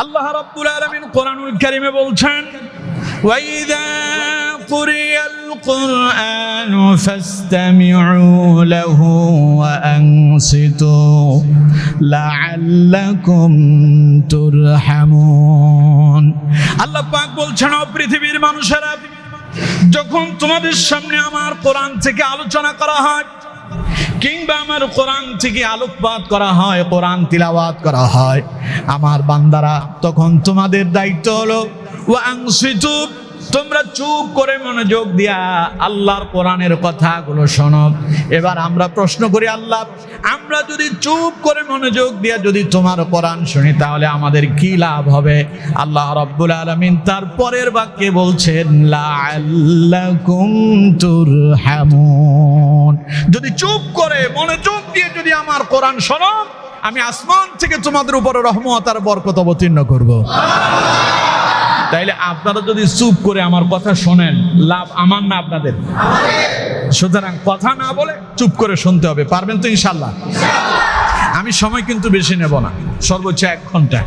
আল্লাহ রাব্বুল আলামিন কোরআনুল কারীমে বলছেন, ওয়াইযা কুরিয়াল কুরআনু ফাসতামিউ লাহু ওয়া আনসিতু লাআল্লাকুম তুরহামুন। আল্লাহ পাক বলছেন, ও পৃথিবীর মানুষেরা, যখন তোমাদের সামনে আমার কোরআন থেকে আলোচনা করা হয় কিংবা আমার কোরআন থেকে আলোকপাত করা হয়, কোরআন তিলাওয়াত করা হয়, আমার বান্দারা, তখন তোমাদের দায়িত্ব হলো ওয়া আনসিতু, তোমরা চুপ করে মনোযোগ দিয়া আল্লাহর কোরআনের কথাগুলো শোনো। এবার আমরা প্রশ্ন করি, আল্লাহ, আমরা যদি চুপ করে মনোযোগ দিয়া যদি তোমার কোরআন শুনি তাহলে আমাদের কি লাভ হবে? আল্লাহ রাব্বুল আলামিন তার পরের বাক্যে বলছেন, লাআল্লাকুম তুরহামুন। যদি চুপ করে মনোযোগ দিয়ে যদি আমার কোরআন শোনো, আমি আসমান থেকে তোমাদের উপরে রহমত আর বরকত অবতীর্ণ করব। তাইলে আপনারা যদি চুপ করে আমার কথা শোনেন, লাভ আমার না আপনাদের? সুতরাং কথা না বলে চুপ করে শুনতে হবে। পারবেন তো ইনশাআল্লাহ? আমি সময় কিন্তু বেশি নেব না, সর্বোচ্চ 1 ঘন্টা।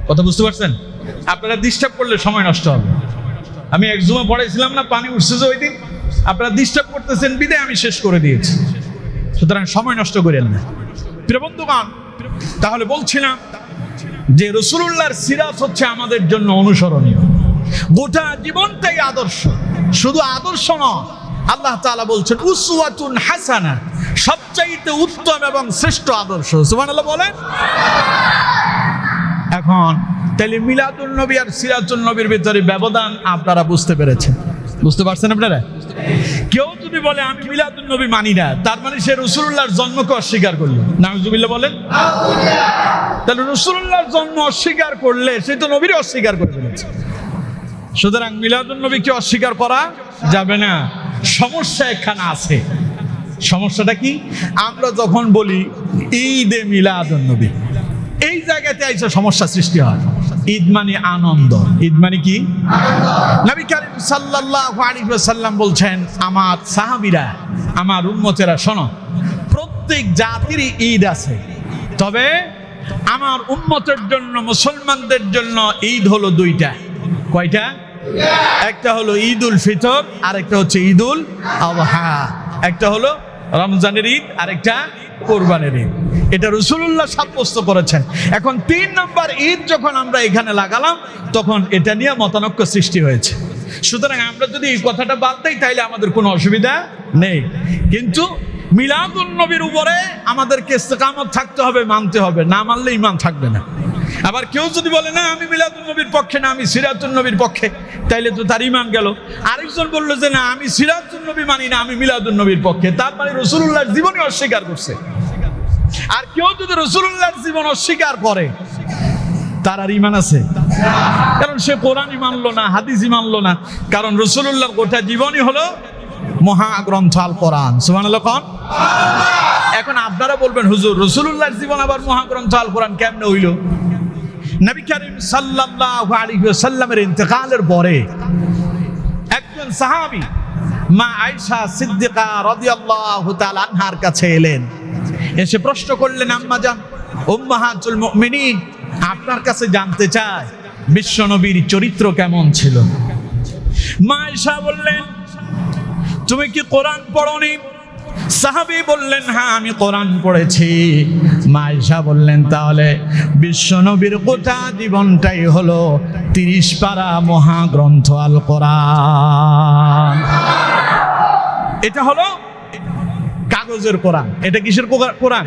কথা বুঝতে পারছেন? আপনারা ডিস্টার্ব করলে সময় নষ্ট হবে। আমি এক জুমা পড়াইছিলাম না, পানি উঠছে যে ওই দিন, আপনারা ডিস্টার্ব করতেছেন বিদায় আমি শেষ করে দিয়েছি। সুতরাং সময় নষ্ট করেন না প্রিয় বন্ধুগণ। তাহলে বলছিলাম যে রাসূলুল্লাহর সিরাত হচ্ছে আমাদের জন্য অনুসরণীয়, গোটা জীবনটাই আদর্শ। শুধু আদর্শ নয়, আল্লাহ তাআলা বলছেন উসওয়াতুন হাসানা, সবচাইতে উত্তম এবং শ্রেষ্ঠ আদর্শ। সুবহানাল্লাহ বলেন। এখন তাহলে মিলাদুন নবী আর সিরাতুন নবীর ভিতরে ব্যবধান আপনারা বুঝতে পেরেছেন? বুঝতে পারছেন আপনারা? কেউ যদি বলে আমি মিলাদুন নবী মানি না, তার মানে সে রাসূলুল্লাহর জন্মকে অস্বীকার করলো। নাউজুবিল্লাহ বলেন। তাহলে রাসূলুল্লাহর জন্ম অস্বীকার করলে সে তো নবীর অস্বীকার করে ফেলেছে। সুতরাং মিলাদুন নবীকে অস্বীকার করা যাবে না। সমস্যা এখানে আছে। সমস্যাটা কি? আমরা যখন বলি ঈদে মিলাদুন নবী, এই জায়গাতে আইসা সমস্যা সৃষ্টি হয়। ঈদ মানে আনন্দ। ঈদ মানে কি? নবী করিম সাল্লাল্লাহু আলাইহি ওয়াসাল্লাম বলছেন, আমার সাহাবীরা, আমার উম্মতেরা শোনো, প্রত্যেক জাতিরই ঈদ আছে, তবে আমার উম্মতের জন্য, মুসলমানদের জন্য ঈদ হলো 2টা। কয়টা? একটা হলো ঈদুল ফিতর আর একটা হচ্ছে ঈদুল আযহা। একটা হলো রমজানের ঈদ আর একটা কোরবানির ঈদ। এটা রাসূলুল্লাহ সাব্যস্ত করেছেন। এখন 3 নম্বর ঈদ যখন আমরা এখানে লাগালাম, তখন এটা নিয়ে মতানৈক্য সৃষ্টি হয়েছে। সুতরাং আমরা যদি এই কথাটা বাদ দেই তাহলে আমাদের কোনো অসুবিধা নেই। কিন্তু মিলাদুন নবীর উপরে আমাদেরকে ইস্তেকামত থাকতে হবে, মানতে হবে, না মানলে ঈমান থাকবে না। আবার কেউ যদি বলে না আমি মিলাদুন নবীর পক্ষে না, আমি সিরাতুন নবীর পক্ষে, তাইলে তো তার ঈমান গেল। আরেকজন বলল যে না আমি সিরাতুন নবী মানি না, আমি মিলাদুন নবীর পক্ষে, তার মানে রাসূলুল্লাহর জীবনই অস্বীকার করছে। আর কেউ যদি রাসূলুল্লাহর জীবন অস্বীকার করে, তার আর ঈমান আছে? কারণ সে কোরআনই মানলো না, হাদিসই মানলো না। কারণ রাসূলুল্লাহর গোটা জীবনই হলো মহাগ্রন্থ আল কোরআন। সুবহানাল্লাহ কোন? এখন আপনারা বলবেন হুজুর রাসূলুল্লাহর জীবন আবার মহাগ্রন্থ আল কোরআন কেমনে হইল? নবী করিম সাল্লাল্লাহু আলাইহি ওয়াসাল্লামের ইন্তেকালের পরে একজন সাহাবী মা আয়েশা সিদ্দিকা রাদিয়াল্লাহু তাআলা আনহার কাছে এলেন। এসে প্রশ্ন করলেন, আম্মা জান, উম্মাহাতুল মুমিনিন, আপনার কাছে জানতে চাই বিশ্ব নবীর চরিত্র কেমন ছিল। মা আয়েশা বললেন, তুমি কি কোরআন পড়োনি? সাহাবী বললেন, হ্যাঁ আমি কোরআন পড়েছি। মা আয়েশা বললেন, তাহলে বিশ্ব নবীর গোটা জীবনটাই হলো 30 পারা মহাগ্রন্থ আল কোরআন। এটা হলো কাগজের কোরআন। এটা কিসের কোরআন?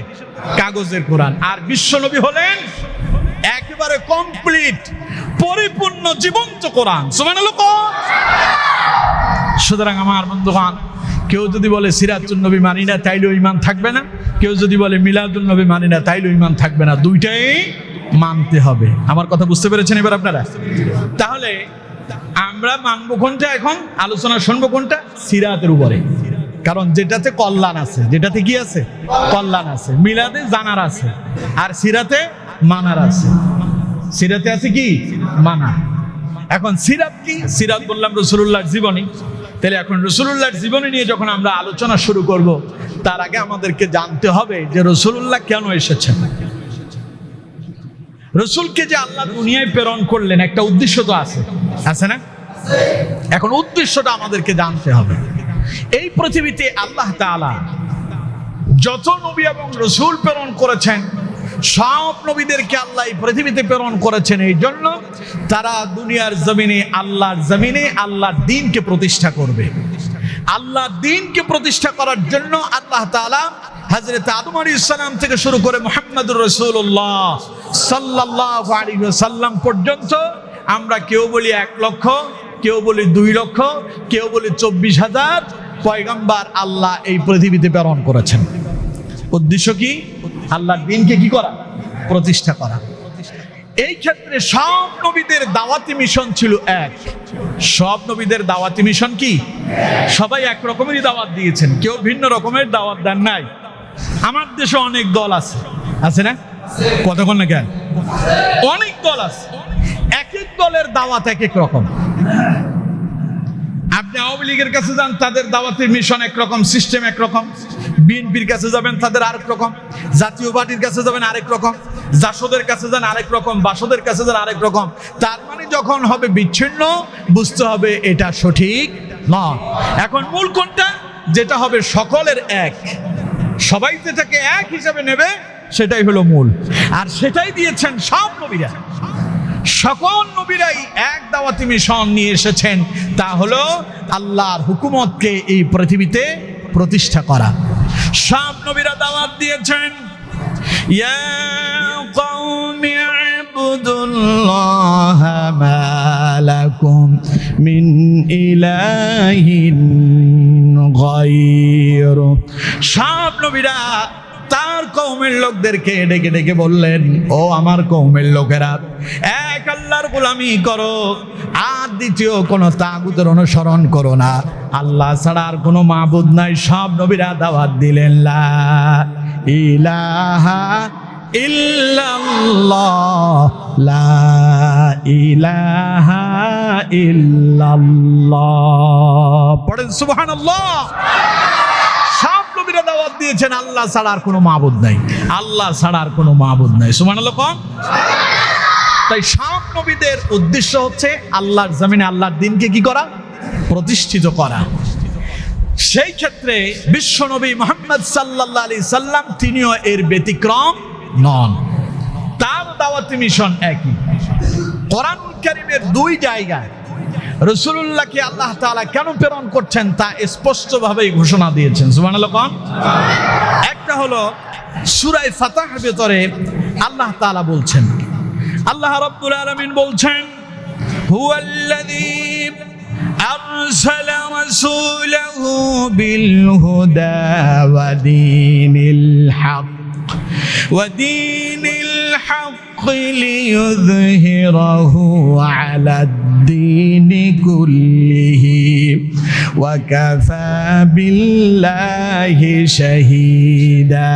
কাগজের কোরআন। আর বিশ্ব নবী হলেন একেবারে কমপ্লিট, পরিপূর্ণ জীবন্ত কোরআন। সুবহানাল্লাহ। সুতরাং আমার বন্ধুগণ, কেউ যদি বলে সিরাতুন নবী মানি না তাইলেও ঈমান থাকবে না, কেউ যদি বলে মিলাদুন নবী মানি না তাইলেও ঈমান থাকবে না। দুইটাই মানতে হবে। আমার কথা বুঝতে পেরেছেন এবার আপনারা? তাহলে আমরা মানবো কোনটা? এখন আলোচনা শুনবো কোনটা? সিরাতের উপরে। কারণ যেটাতে কল্যাণ আছে, যেটাতে কি আছে? কল্যাণ আছে। মিলাদে জানার আছে, আর সিরাতে মানার আছে। সিরাতে আছে কি? মানা। এখন সিরাত কি? সিরাত বললাম রাসূলুল্লাহর জীবনী। তাহলে এখন রাসূলুল্লাহর জীবনী নিয়ে যখন আমরা আলোচনা শুরু করব, তার আগে আমাদেরকে জানতে হবে যে রাসূলুল্লাহ কেন এসেছেন। রসুলকে যে আল্লাহ দুনিয়ায় প্রেরণ করলেন একটা উদ্দেশ্য তো আছে না? এখন উদ্দেশ্যটা আমাদেরকে জানতে হবে। এই পৃথিবীতে আল্লাহ তাআলা যত নবী এবং রসুল প্রেরণ করেছেন, সব নবীদেরকে আল্লাহ এই পৃথিবীতে প্রেরণ করেছেন এই জন্য তারা দুনিয়ার জমিনে আল্লাহর দ্বীনকে প্রতিষ্ঠা করবে। আল্লাহর দ্বীনকে প্রতিষ্ঠা করার জন্য আল্লাহ তাআলা হযরত আদম আলাইহিস সালাম থেকে শুরু করে মুহাম্মদুর রাসূলুল্লাহ সাল্লাল্লাহু আলাইহি ওয়াসাল্লাম পর্যন্ত আমরা কেউ বলি 1 লক্ষ, কেউ বলি 2 লক্ষ, কেউ বলি 24,000 পয়গম্বর আল্লাহ এই পৃথিবীতে প্রেরণ করেছেন। উদ্দেশ্য কি? আল্লাহর দ্বীনকে কি করা? প্রতিষ্ঠা করা। এই ক্ষেত্রে সব নবীদের দাওয়াতি মিশন ছিল এক। সব নবীদের দাওয়াতি মিশন কি? সবাই এক রকমেরই দাওয়াত দিয়েছেন, কেউ ভিন্ন রকমের দাওয়াত দেন নাই। আমার দেশে অনেক দল আছে না? কতক্ষণ না কেন? অনেক দল আছে, এক এক দলের দাওয়াত এক এক রকম। আপনি আওয়ামী লীগের কাছে যান, তাদের দাওয়াতের মিশন একরকম, সিস্টেম একরকম। বিএনপির কাছে যাবেন, তাদের আরেক রকম। জাতীয় পার্টির কাছে যাবেন আরেক রকম, জাসদের কাছে যান আরেক রকম, বাসদের কাছে যান আরেক রকম। তার মানে যখন হবে বিচ্ছিন্ন, বুঝতে হবে এটা সঠিক নয়। এখন মূল কোনটা? যেটা হবে সকলের এক, সবাই যেটাকে এক হিসাবে নেবে, সেটাই হলো মূল। আর সেটাই দিয়েছেন সব নবীরা। সকল নবীরাই এক দাওয়াতি মিশন নিয়ে এসেছেন, তা হলো আল্লাহর হুকুমতকে এই পৃথিবীতে প্রতিষ্ঠা করা। সব নবীরা দাওয়াত দিয়েছেন, ইয়া কওমি ইবুদুল্লাহা মা লাকুম মিন ইলাহিন গায়রু। সব নবীরা তার কওমের লোকদেরকে ডেকে ডেকে বললেন, ও আমার কওমের লোকেরা, এক আল্লাহর গোলামি করো, আর দ্বিতীয় কোন তাগুতের অনুসরণ করো না। আল্লাহ ছাড়া আর কোনো মাবুদ নাই। সব নবীরা দাওয়াত দিলেন, লা ইলাহা ইল্লাল্লাহ, লা ইলাহা ইল্লাল্লাহ। পড়েন সুবহানাল্লাহ। সব নবীরা দাওয়াত দিয়েছেন আল্লাহ ছাড়া আর কোনো মাবুদ নাই, আল্লাহ ছাড়া আর কোনো মাবুদ নাই। সুবহানাল্লাহ কোন? তাই সব নবীদের উদ্দেশ্য হচ্ছে আল্লাহর জমিনে আল্লাহর দ্বীনকে কি করা? প্রতিষ্ঠিত করা। সেই ক্ষেত্রে বিশ্ব নবী মুহাম্মদ সাল্লাল্লাহু আলাইহি সাল্লাম তিনিও এর ব্যতিক্রম নন। তার দাওয়াতি মিশন একই। কোরআনুল কারীমের 2 জায়গায় রাসূলুল্লাহকে আল্লাহ তাআলা কেন প্রেরণ করছেন তা স্পষ্টভাবেই ঘোষণা দিয়েছেন। সুবহানাল্লাহ কোন? একটা হলো সূরা ফাতহের ভিতরে আল্লাহ তাআলা বলছেন, আল্লাহ রাব্বুল আলামিন বলছেন, হুয়াল্লাযী আরসালা রাসূলাহু বিল হুদা ওয়া দীনিল হক লিইয়ুযহিরাহু আলাদ-দীনি কুল্লিহি ওয়া কাফা বিল্লাহি শাহীদা।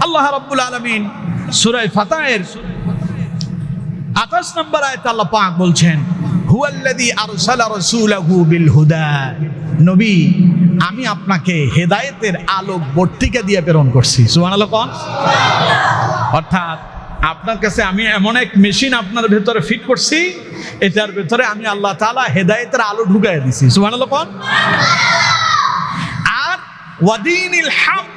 আল্লাহ রাব্বুল আলামিন সূরা ফাতহের 28 নম্বর আয়াতে আল্লাহ পাক বলছেন, হুয়াল্লাযী আরসালা রাসূলাহু বিল হুদা। নবী, আমি আপনাকে হেদায়েতের আলোক বর্তিকা দিয়ে প্রেরণ করছি। সুবহানাল্লাহ কোন? অর্থাৎ আপনার কাছে আমি এমন এক মেশিন আপনার ভেতরে ফিট করছি, এটার ভেতরে আমি আল্লাহ তাআলা হেদায়েতের আলো ঢুকাই দিছি। সুবহানাল্লাহ কোন? আর ওয়াদিনিল হক,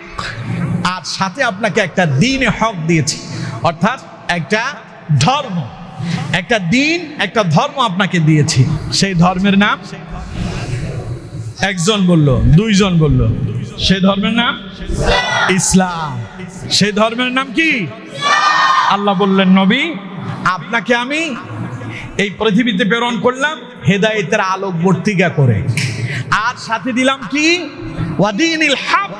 আর সাথে আপনাকে একটা দ্বীনে হক দিয়েছি, অর্থাৎ একটা ধর্ম, একটা দ্বীন, একটা ধর্ম আপনাকে দিয়েছি। সেই ধর্মের নাম, একজন বলল, 2 জন বলল, সেই ধর্মের নাম ইসলাম। সেই ধর্মের নাম কি? আল্লাহ বললেন, নবী, আপনাকে আমি এই পৃথিবীতে প্রেরণ করলাম হেদায়েতের আলোক বর্তিকা করে, আর সাথে দিলাম কি? ওয়াদিনিল হক,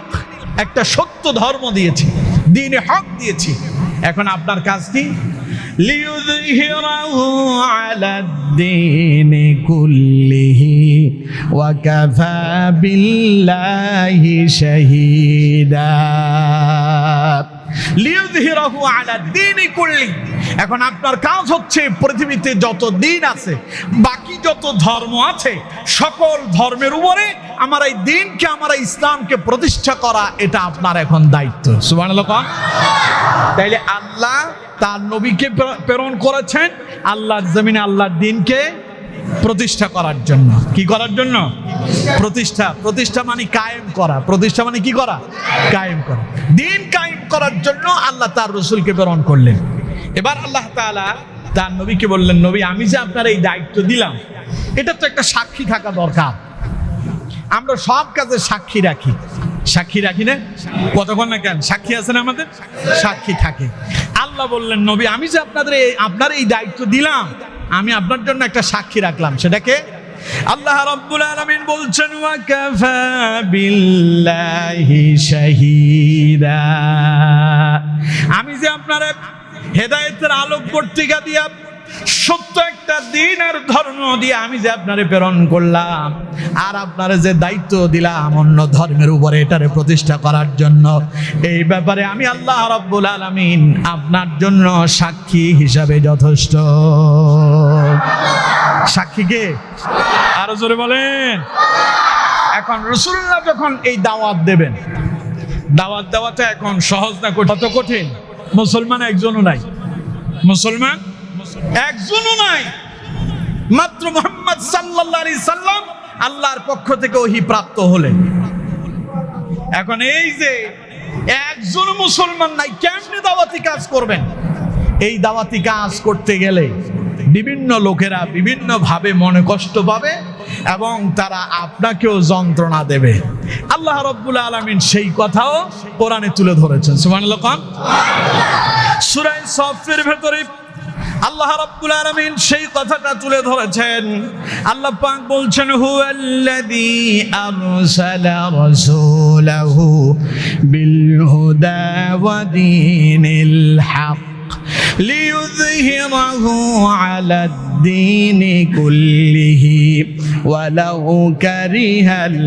একটা সত্য ধর্ম দিয়েছি, দ্বীনে হক দিয়েছি। এখন আপনার কাজ কি? লিইয়ুযহিরাহু আলাদ-দীনি কুল্লিহি ওয়া কাফা বিল্লাহি শাহীদা। লিইয়ুযহিরাহু আলাদ-দীনি কুল্লিহি, এখন আপনার কাজ হচ্ছে পৃথিবীতে যত দিন আছে, বাকি যত ধর্ম আছে, সকল ধর্মের উপরে আমার এই দিনকে, আমার এই ইসলামকে প্রতিষ্ঠা করা, এটা আপনার এখন দায়িত্ব। সুবহানাল্লাহ। তাইলে আল্লাহ তার নবীকে প্রেরণ করেছেন আল্লাহর জমিনে আল্লাহর দিনকে প্রতিষ্ঠা করার জন্য। কি করার জন্য? প্রতিষ্ঠা। প্রতিষ্ঠা মানে কায়েম করা। প্রতিষ্ঠা মানে কি করা? কায়েম করা। দিন কায়েম করার জন্য আল্লাহ তার রাসূলকে প্রেরণ করলেন। এবার আল্লাহ তাআলা তার নবীকে বললেন, নবী আমি যে আপনার এই দায়িত্ব দিলাম, এটা তো একটা সাক্ষী থাকা দরকার। আমরা সব কাজে সাক্ষী রাখি, সাক্ষী রাখি না? কতক্ষণ না কেন সাক্ষী আছে না আমাদের? সাক্ষী থাকে। আল্লাহ বললেন, নবী আমি যে আপনার এই দায়িত্ব দিলাম, আমি আপনার জন্য একটা সাক্ষী রাখলাম। সেটাকে আল্লাহ রাব্বুল আলামিন বলছেন, ওয়া কাফা বিল্লাহি শাহীদা। আমি যে আপনার হেদায়েতের আলোক পত্রিকা দিয়া, সত্য একটা দিন আর ধর্ম দিয়ে আমি যে আপনারে প্রেরণ করলাম, আর আপনারে যে দায়িত্ব দিলাম অন্য ধর্মের উপরে এটারে প্রতিষ্ঠা করার জন্য, এই ব্যাপারে আমি আল্লাহ রাব্বুল আলামিন আপনার জন্য সাক্ষী হিসাবে যথেষ্ট। সাক্ষী কে? আরো জোরে বলেন। এখন রাসূলুল্লাহ যখন এই দাওয়াত দেবেন, দাওয়াত দেওয়াটা এখন সহজ না, কত কঠিন। মুসলমান একজনও নাই, মুসলমান একজনও নাই, মাত্র মুহাম্মদ সাল্লাল্লাহু আলাইহি সাল্লাম আল্লাহর পক্ষ থেকে ওহী প্রাপ্ত হলেন। এখন এই যে একজন মুসলমান নাই, কেমনে দাওয়াতি কাজ করবেন? এই দাওয়াতি কাজ করতে গেলে বিভিন্ন লোকেরা বিভিন্ন ভাবে মনে কষ্ট পাবে এবং তারা আপনাকেও যন্ত্রণা দেবে। আল্লাহ রাব্বুল আলামিন সেই কথাও কোরআনে তুলে ধরেছেন। সুবহানাল্লাহ। সূরা সাফের ভেতরে আল্লাহ রাব্বুল আলামিন সেই কথাটা তুলে ধরেছেন। আল্লাহ পাক বলছেন, হুয়াল্লাযী আরসালা রাসূলাহু বিল হুদা ওয়া দীনিল হক লিইয়ুযহিরাহু আলাদ-দীনি কুল্লিহি ওয়ালাউ কারিহাল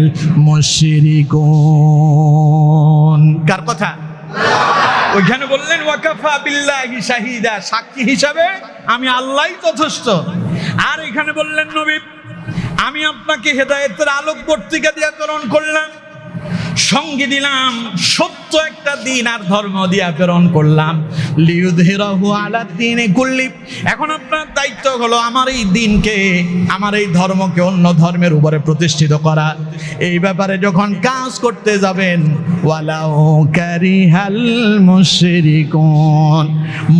মুশরিকুন। কার কথা? ওইখানে বললেন ওয়াকাফা বিল্লাহি শাহিদা, সাক্ষী হিসাবে আমি আল্লাহই যথেষ্ট। আর এখানে বললেন, নবী আমি আপনাকে হেদায়েতের আলোক পত্রিকা দিয়ে প্রেরণ করলাম, সঙ্গে দিলাম সত্য একটা দিন আর ধর্ম দিয়ে প্রেরণ করলাম, লিইয়ুযহিরাহু আলাদ-দীনি কুল্লি। এখন আপনার দায়িত্ব হলো আমার এই দিনকে, আমার এই ধর্মকে অন্য ধর্মের উপরে প্রতিষ্ঠিত করা। এই ব্যাপারে যখন কাজ করতে যাবেন, ওয়ালাউ কারিহাল মুশরিকুন,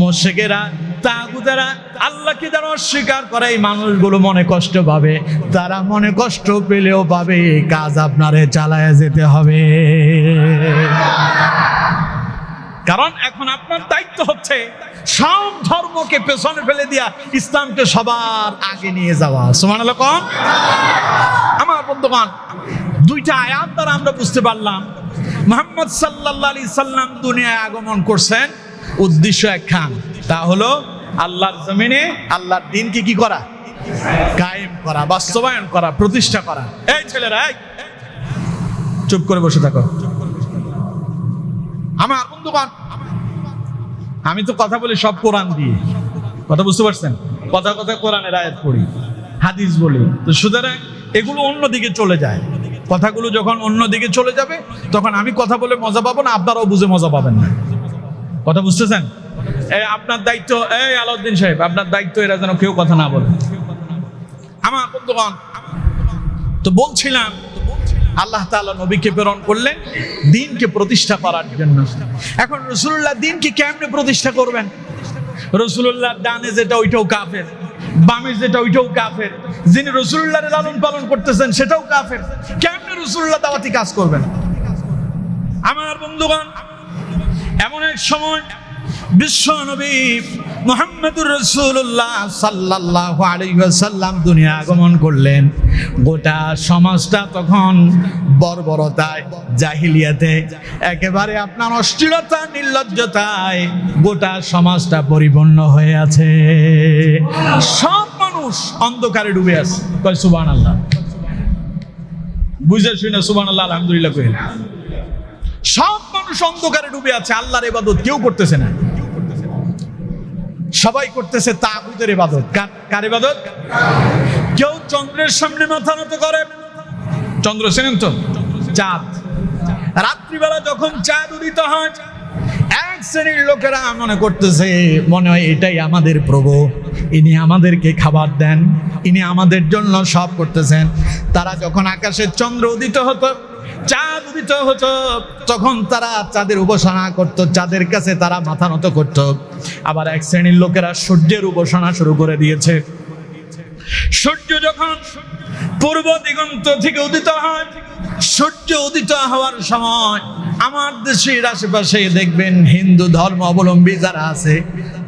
মুশরিকেরা, তাগুতেরা, আল্লাহকে যারা অস্বীকার করে এই মানুষগুলো মনে কষ্ট পাবে। তারা মনে কষ্ট পেলেও পাবে, কাজ আপনারে চালায় যেতে হবে। কারণ এখন আপনার দায়িত্ব হচ্ছে সব ধর্মকে পেছনে ফেলে দিয়া ইসলামকে সবার আগে নিয়ে যাওয়া। সুবহানাল্লাহ। আমার বন্ধুগণ, দুইটা আয়াত দ্বারা আমরা বুঝতে পারলাম মুহাম্মদ সাল্লাল্লাহু আলাইহি সাল্লাম দুনিয়ায় আগমন করছেন উদ্দেশ্য একখান, তা হলো আল্লাহর জমিনে আল্লাহর দিনকে কি করা? কায়েম করা, বাস্তবায়ন করা, প্রতিষ্ঠা করা। এই ছেলেরা চুপ করে বসে থাকো। আমার বন্ধুগণ, আমি তো কথা বলি সব কোরআন দিয়ে, কথা বুঝতে পারছেন? কথা কথা কোরআনের আয়াত পড়ি, হাদিস বলি, তো সুতরাং এগুলো অন্যদিকে চলে যায়। কথাগুলো যখন অন্যদিকে চলে যাবে, তখন আমি কথা বলে মজা পাবো না, আপনারাও বুঝে মজা পাবেন না। কথা বুঝতেছেন? আপনার দায়িত্ব, এই আলাউদ্দিন সাহেব, আপনার দায়িত্ব এরা যেন কেউ কথা না বলে। আমার বন্ধুগণ, তো বলছিলাম আল্লাহ তাআলা নবীকে প্রেরণ করলেন দ্বীনকে প্রতিষ্ঠা করার জন্য। এখন রাসূলুল্লাহ দ্বীনকে কেমনে প্রতিষ্ঠা করবেন? রাসূলুল্লাহ ডানে যেটা ওইটাও কাফের, বামে যেটা ওইটাও কাফের, যিনি রাসূলুল্লাহর লালন পালন করতেছেন সেটাও কাফের। কেমনে রাসূলুল্লাহ দাওয়াতি কাজ করবেন? আমার বন্ধুগণ, এমন এক সময় বিশ্ব নবী মুহাম্মদুর রাসূলুল্লাহ সাল্লাল্লাহু আলাইহি ওয়াসাল্লাম দুনিয়া আগমন করলেন। গোটা সমাজটা তখন বর্বরতায়, জাহিলিয়াতে, একেবারে আপনার অশ্লীলতা, নির্লজ্জতায় গোটা সমাজটা পরিপূর্ণ হয়ে আছে। সব মানুষ অন্ধকারে ডুবে আছে। কয় সুবহানাল্লাহ। বুঝে শুনে সুবহানাল্লাহ আলহামদুলিল্লাহ কইলেন। সব মানুষ অন্ধকারে ডুবে আছে, আল্লাহর ইবাদত কেউ করতেছে না। সবাই করতেছে তাগুতের ইবাদত। কার ইবাদত? কেউ চন্দ্রের সামনে মাথা নত করে। চন্দ্র চেনেন তো? চাঁদ। রাত্রিবেলা যখন চাঁদ উদিত হয়, এক শ্রেণীর লোকেরা মনে করতেছে মনে হয় এটাই আমাদের প্রভু, ইনি আমাদেরকে খাবার দেন, ইনি আমাদের জন্য সব করতেছেন। তারা যখন আকাশে চন্দ্র উদিত হতো, চাঁদ উদিত হতো, তখন তারা চাঁদের উপাসনা করত, চাঁদের কাছে তারা মাথা নত করত। আবার এক শ্রেণীর লোকেরা সূর্যের উপাসনা শুরু করে দিয়েছে। সূর্য যখন পূর্ব দিগন্ত থেকে উদিত হয়, সূর্য উদিত হওয়ার সময় আমার দেশের আশেপাশে দেখবেন হিন্দু ধর্ম অবলম্বী যারা আছে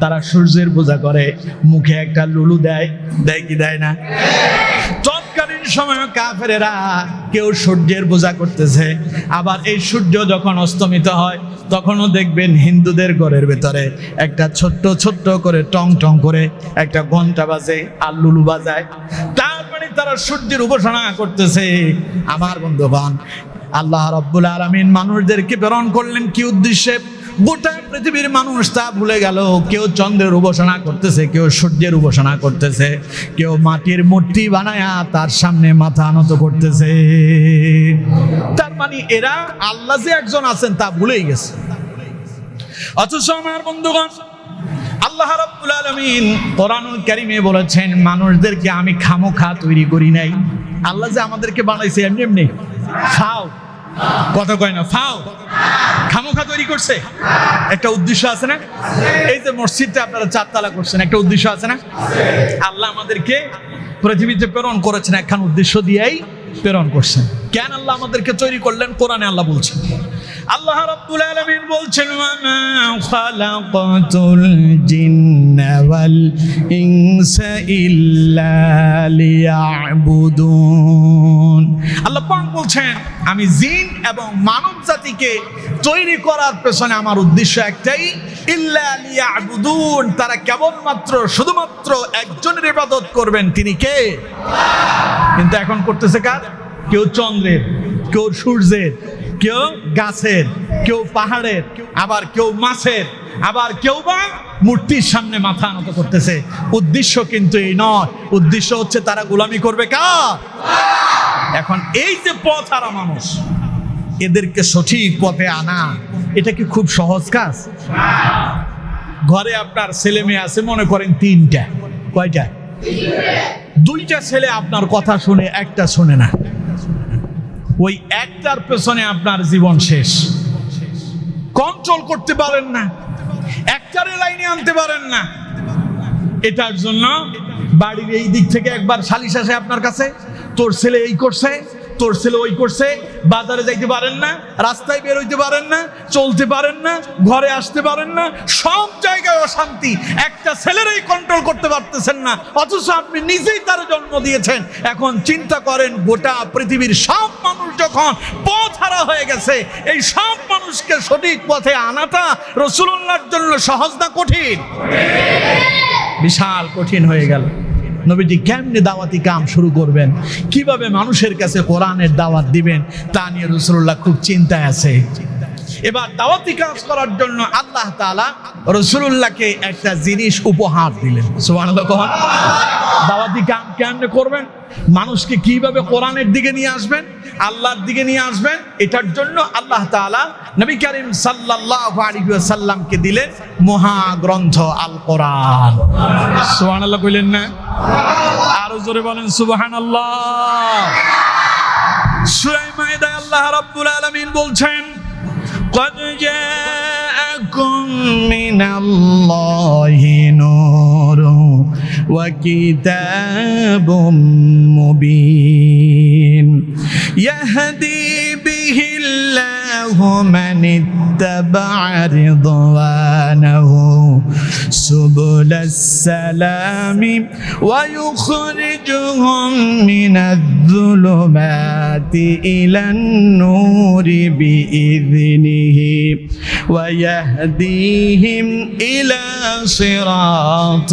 তারা সূর্যের পূজা করে, মুখে একটা লুলু দেয়, দেয় কি দেয় না? তৎকালীন সময় কাফেরেরা কেউ সূর্যের পূজা করতেছে। আবার এই সূর্য যখন অস্তমিত হয় তখনও দেখবেন হিন্দুদের ঘরের ভেতরে একটা ছোট্ট ছোট্ট করে টং টং করে একটা ঘন্টা বাজে আর লুলু বাজায়। তার মানে তারা সূর্যের উপাসনা করতেছে। আমার বন্ধুগণ, আল্লাহ রাব্বুল আলামিন মানুষদেরকে প্রেরণ করলেন কি উদ্দেশ্যে? গোটা পৃথিবীর মানুষ তা ভুলে গেল। কেউ চন্দ্রের উপাসনা করতেছে, কেউ সূর্যের উপাসনা করতেছে, কেউ মাটির মূর্তি বানায়া তার সামনে মাথা নত করতেছে। তার মানে এরা আল্লাহ যে একজন আছেন তা ভুলেই গেছে। অথচ আমার বন্ধুগণ, আল্লাহ রাব্বুল আলামিন কোরআনুল কারীমে বলেছেন মানুষদেরকে আমি খামোখা তৈরি করি নাই। আল্লাহ যে আমাদেরকে বানাইছে এমনি এমনি ফাও, কথা কয় না, ফাও খামোখা তৈরি করছে। একটা উদ্দেশ্য আছে না? এই যে মসজিদটা আপনারা 4 তলা করছেন, একটা উদ্দেশ্য আছে না? আল্লাহ আমাদেরকে পৃথিবীতে প্রেরণ করেছেন একখান উদ্দেশ্য দিয়েই প্রেরণ করছেন। কেন আল্লাহ আমাদেরকে তৈরি করলেন? কোরআনে আল্লাহ বলছেন, আল্লাহ রাব্বুল আলামিন বলছেন ওয়া মা খালাকাতুল জিন্না ওয়াল ইনসা ইল্লা লিয়াবুদুন। আল্লাহ পাক বলছেন আমি জিন এবং মানব জাতিকে তৈরি করার পেছনে আমার উদ্দেশ্য একটাই, ইল্লা লিয়াবুদুন, তারা কেবলমাত্র শুধুমাত্র একজনের ইবাদত করবেন, তিনি কে? কিন্তু এখন করতেছে কার? কেউ চন্দ্রের, কেউ সূর্যের, কেউ গাছের, কেউ পাহাড়ের, আবার কেউ মাছের, আবার কেউ বা মূর্তির সামনে মাথা নত করতেছে। উদ্দেশ্য কিন্তু এই নয়, উদ্দেশ্য হচ্ছে তারা গোলামি করবে কার? এখন এই যে পথ হারা মানুষ, এদেরকে সঠিক পথে আনা এটা কি খুব সহজ কাজ? ঘরে আপনার ছেলে মেয়ে আছে মনে করেন 3টা, কয়টা? 2টা ছেলে আপনার কথা শুনে, একটা শুনে না। ওই একটার পেছনে আপনার জীবন শেষ। কন্ট্রোল করতে পারেন না, একটারে লাইনে আনতে পারেন না। এটার জন্য বাড়ির এই দিক থেকে একবার সালিশ আসে আপনার কাছে, তোর ছেলে এই করছে, তোর ছেলে ওই করছে। বাজারে যাইতে পারেন না, রাস্তায় বের হইতে পারেন না, চলতে পারেন না, ঘরে আসতে পারেন না, সব জায়গায় অশান্তি। একটা ছেলেরই কন্ট্রোল করতে পারতেছেন না, অথচ আপনি নিজেই তার জন্ম দিয়েছেন। এখন চিন্তা করেন, গোটা পৃথিবীর সব মানুষ যখন পথ হারা হয়ে গেছে, এই সব মানুষকে সঠিক পথে আনাটা রাসূলুল্লাহর জন্য সহজ না কঠিন? বিশাল কঠিন হয়ে গেল। নবীজি কেমনে দাওয়াতি কাম শুরু করবেন, কিভাবে মানুষের কাছে কোরআনের দাওয়াত দিবেন, তা নিয়ে রাসূলুল্লাহ খুব চিন্তায় আছে। এবার দাওয়াতি কাজ করার জন্য আল্লাহ তাআলা রাসূলুল্লাহকে একটা জিনিস উপহার দিলেন। সুবহানাল্লাহ। দাওয়াতি কাম কেমনে করবেন, মানুষকে কিভাবে কোরআনের দিকে নিয়ে আসবেন, আল্লাহর দিকে নিয়ে আসবেন, এটার জন্য আল্লাহ তাআলা নবী করিম সাল্লাল্লাহু আলাইহি ওয়াসাল্লামকে দিলেন মহাগ্রন্থ আল কোরআন। সুবহানাল্লাহ কইলেন না? আরো জোরে বলেন সুবহানাল্লাহ। সূরা মাইদায় আল্লাহ রাব্বুল আলামিন বলছেন, قد جاءكم من الله نور وكتاب مبين يهدي به الله من اتبع رضوانه سبل السلام ويخرجهم من الظلمات إلى النور بإذنه ويهديهم إلى صراط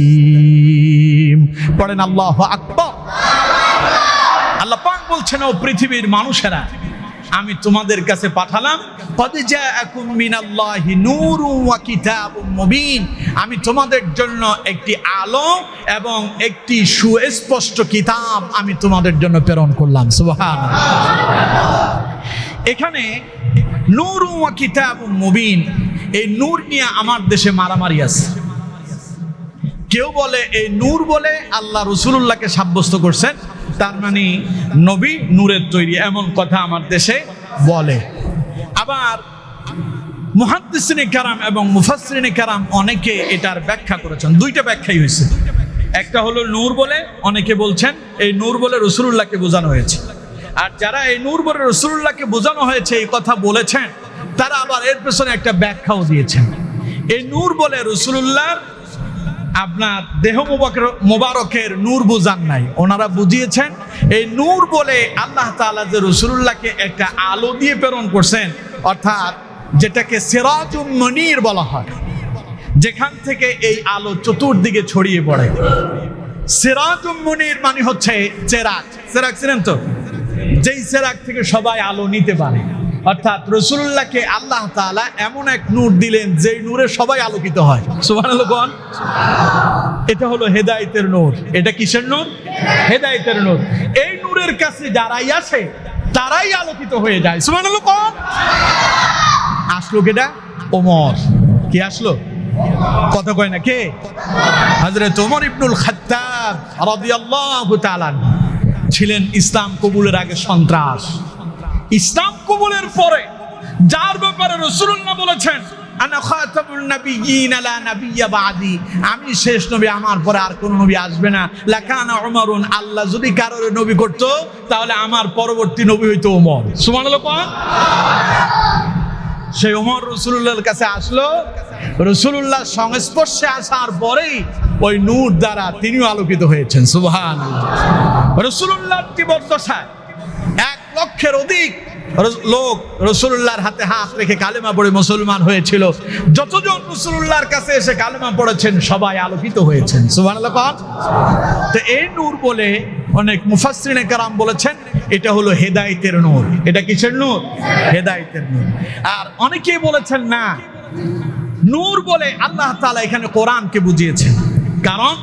মুস্তাকিম। পড়েন আল্লাহু আকবার। আল্লাহ পাক বলছেন, ও পৃথিবীর মানুষেরা, আমি তোমাদের কাছে পাঠালাম কদ জাআকুম মিনাল্লাহি নূরুন ওয়া কিতাবুম মুবিন, আমি তোমাদের জন্য একটি আলো এবং একটি সুস্পষ্ট কিতাব আমি তোমাদের জন্য প্রেরণ করলাম। সুবহানাল্লাহ। এখানে নূরুন ওয়া কিতাবুম মুবিন, এই নূর নিয়ে আমার দেশে মারামারি আছে। কেউ বলে এই নূর বলে আল্লাহ রাসূলুল্লাহকে সাব্যস্ত করছেন, তার মানে নবী নূরের তৈরি, এমন কথা আমার দেশে বলে। আবার মুহাদ্দিসিনে কেরাম এবং মুফাসসিরিনে কেরাম অনেকে এটার ব্যাখ্যা করেছেন। দুইটা ব্যাখ্যাই হয়েছে। একটা হলো নূর বলে অনেকে বলছেন এই নূর বলে রাসূলুল্লাহকে বোঝানো হয়েছে, আর যারা এই নূর বলে রাসূলুল্লাহকে বোঝানো হয়েছে এই কথা বলেছেন তারা আবার এর পেছনে একটা ব্যাখ্যাও দিয়েছেন। এই নূর বলে রাসূলুল্লাহর আপনার দেহ মোবারকের নূর বুঝান নাই, ওনারা বুঝিয়েছেন এই নূর বলে আল্লাহ তাআলা যে রাসূলুল্লাহকে একটা আলো দিয়ে প্রেরণ করছেন, অর্থাৎ যেটাকে সিরাজুম মুনীর বলা হয়, যেখান থেকে এই আলো চতুর্দিকে ছড়িয়ে পড়ে। সিরাজুম মুনীর মানে হচ্ছে চেরাগ। চেরাগ চিনেন তো, যেই চেরাগ থেকে সবাই আলো নিতে পারে। অর্থাৎ রাসূলুল্লাহকে আল্লাহ তাআলা এমন এক নূর দিলেন যেই নূরে সবাই আলোকিত হয়। সুবহানাল্লাহ। এটা হলো হেদায়েতের নূর। এটা কিসের নূর? হেদায়েতের নূর। এই নূরের কাছে যারাই আসে তারাই আলোকিত হয়ে যায়। সুবহানাল্লাহ। আসলো কেটা? ওমর। কি আসলো? কথা কয় না কে? হযরত ওমর ইবনুল খাত্তাব রাদিয়াল্লাহু তাআলা ছিলেন ইসলাম কবুলের আগে সন্ত্রাস। ইসলাম কবুলের পরে যার ব্যাপারে রাসূলুল্লাহ বলেছেন আনা খাতামুন নাবিয়্যিন লা নাবিয়্যা বাদি, আমি শেষ নবী, আমার পরে আর কোন নবী আসবে না। লাকানা উমরুন, আল্লাহ যদি কারোর নবী করত তাহলে আমার পরবর্তী নবী হইতো ওমর। সুবহানাল্লাহ। সেই ওমর রাসূলুল্লাহর কাছে আসলো, রাসূলুল্লাহর সংস্পর্শে আসার পরেই ওই নূর দ্বারা তিনিও আলোকিত হয়েছেন। সুবহানাল্লাহ। রাসূলুল্লাহর জীবদ্দশায় 1 লক্ষের অধিক লোক রাসূলুল্লাহর হাতে হাত রেখে কালেমা পড়ে মুসলমান হয়েছিল। যতজন রাসূলুল্লাহর কাছে এসে কালেমা পড়েছেন সবাই আলোকিত হয়েছেন। সুবহানাল্লাহ। তো এই নূর বলে অনেক মুফাসসিরিনে কেরাম বলেছেন এটা হলো হেদায়েতের নূর। এটা কিসের নূর? হেদায়েতের নূর। আর অনেকেই বলেছেন না, নূর বলে আল্লাহ তাআলা এখানে কোরআনকে বুঝিয়েছেন, কারণ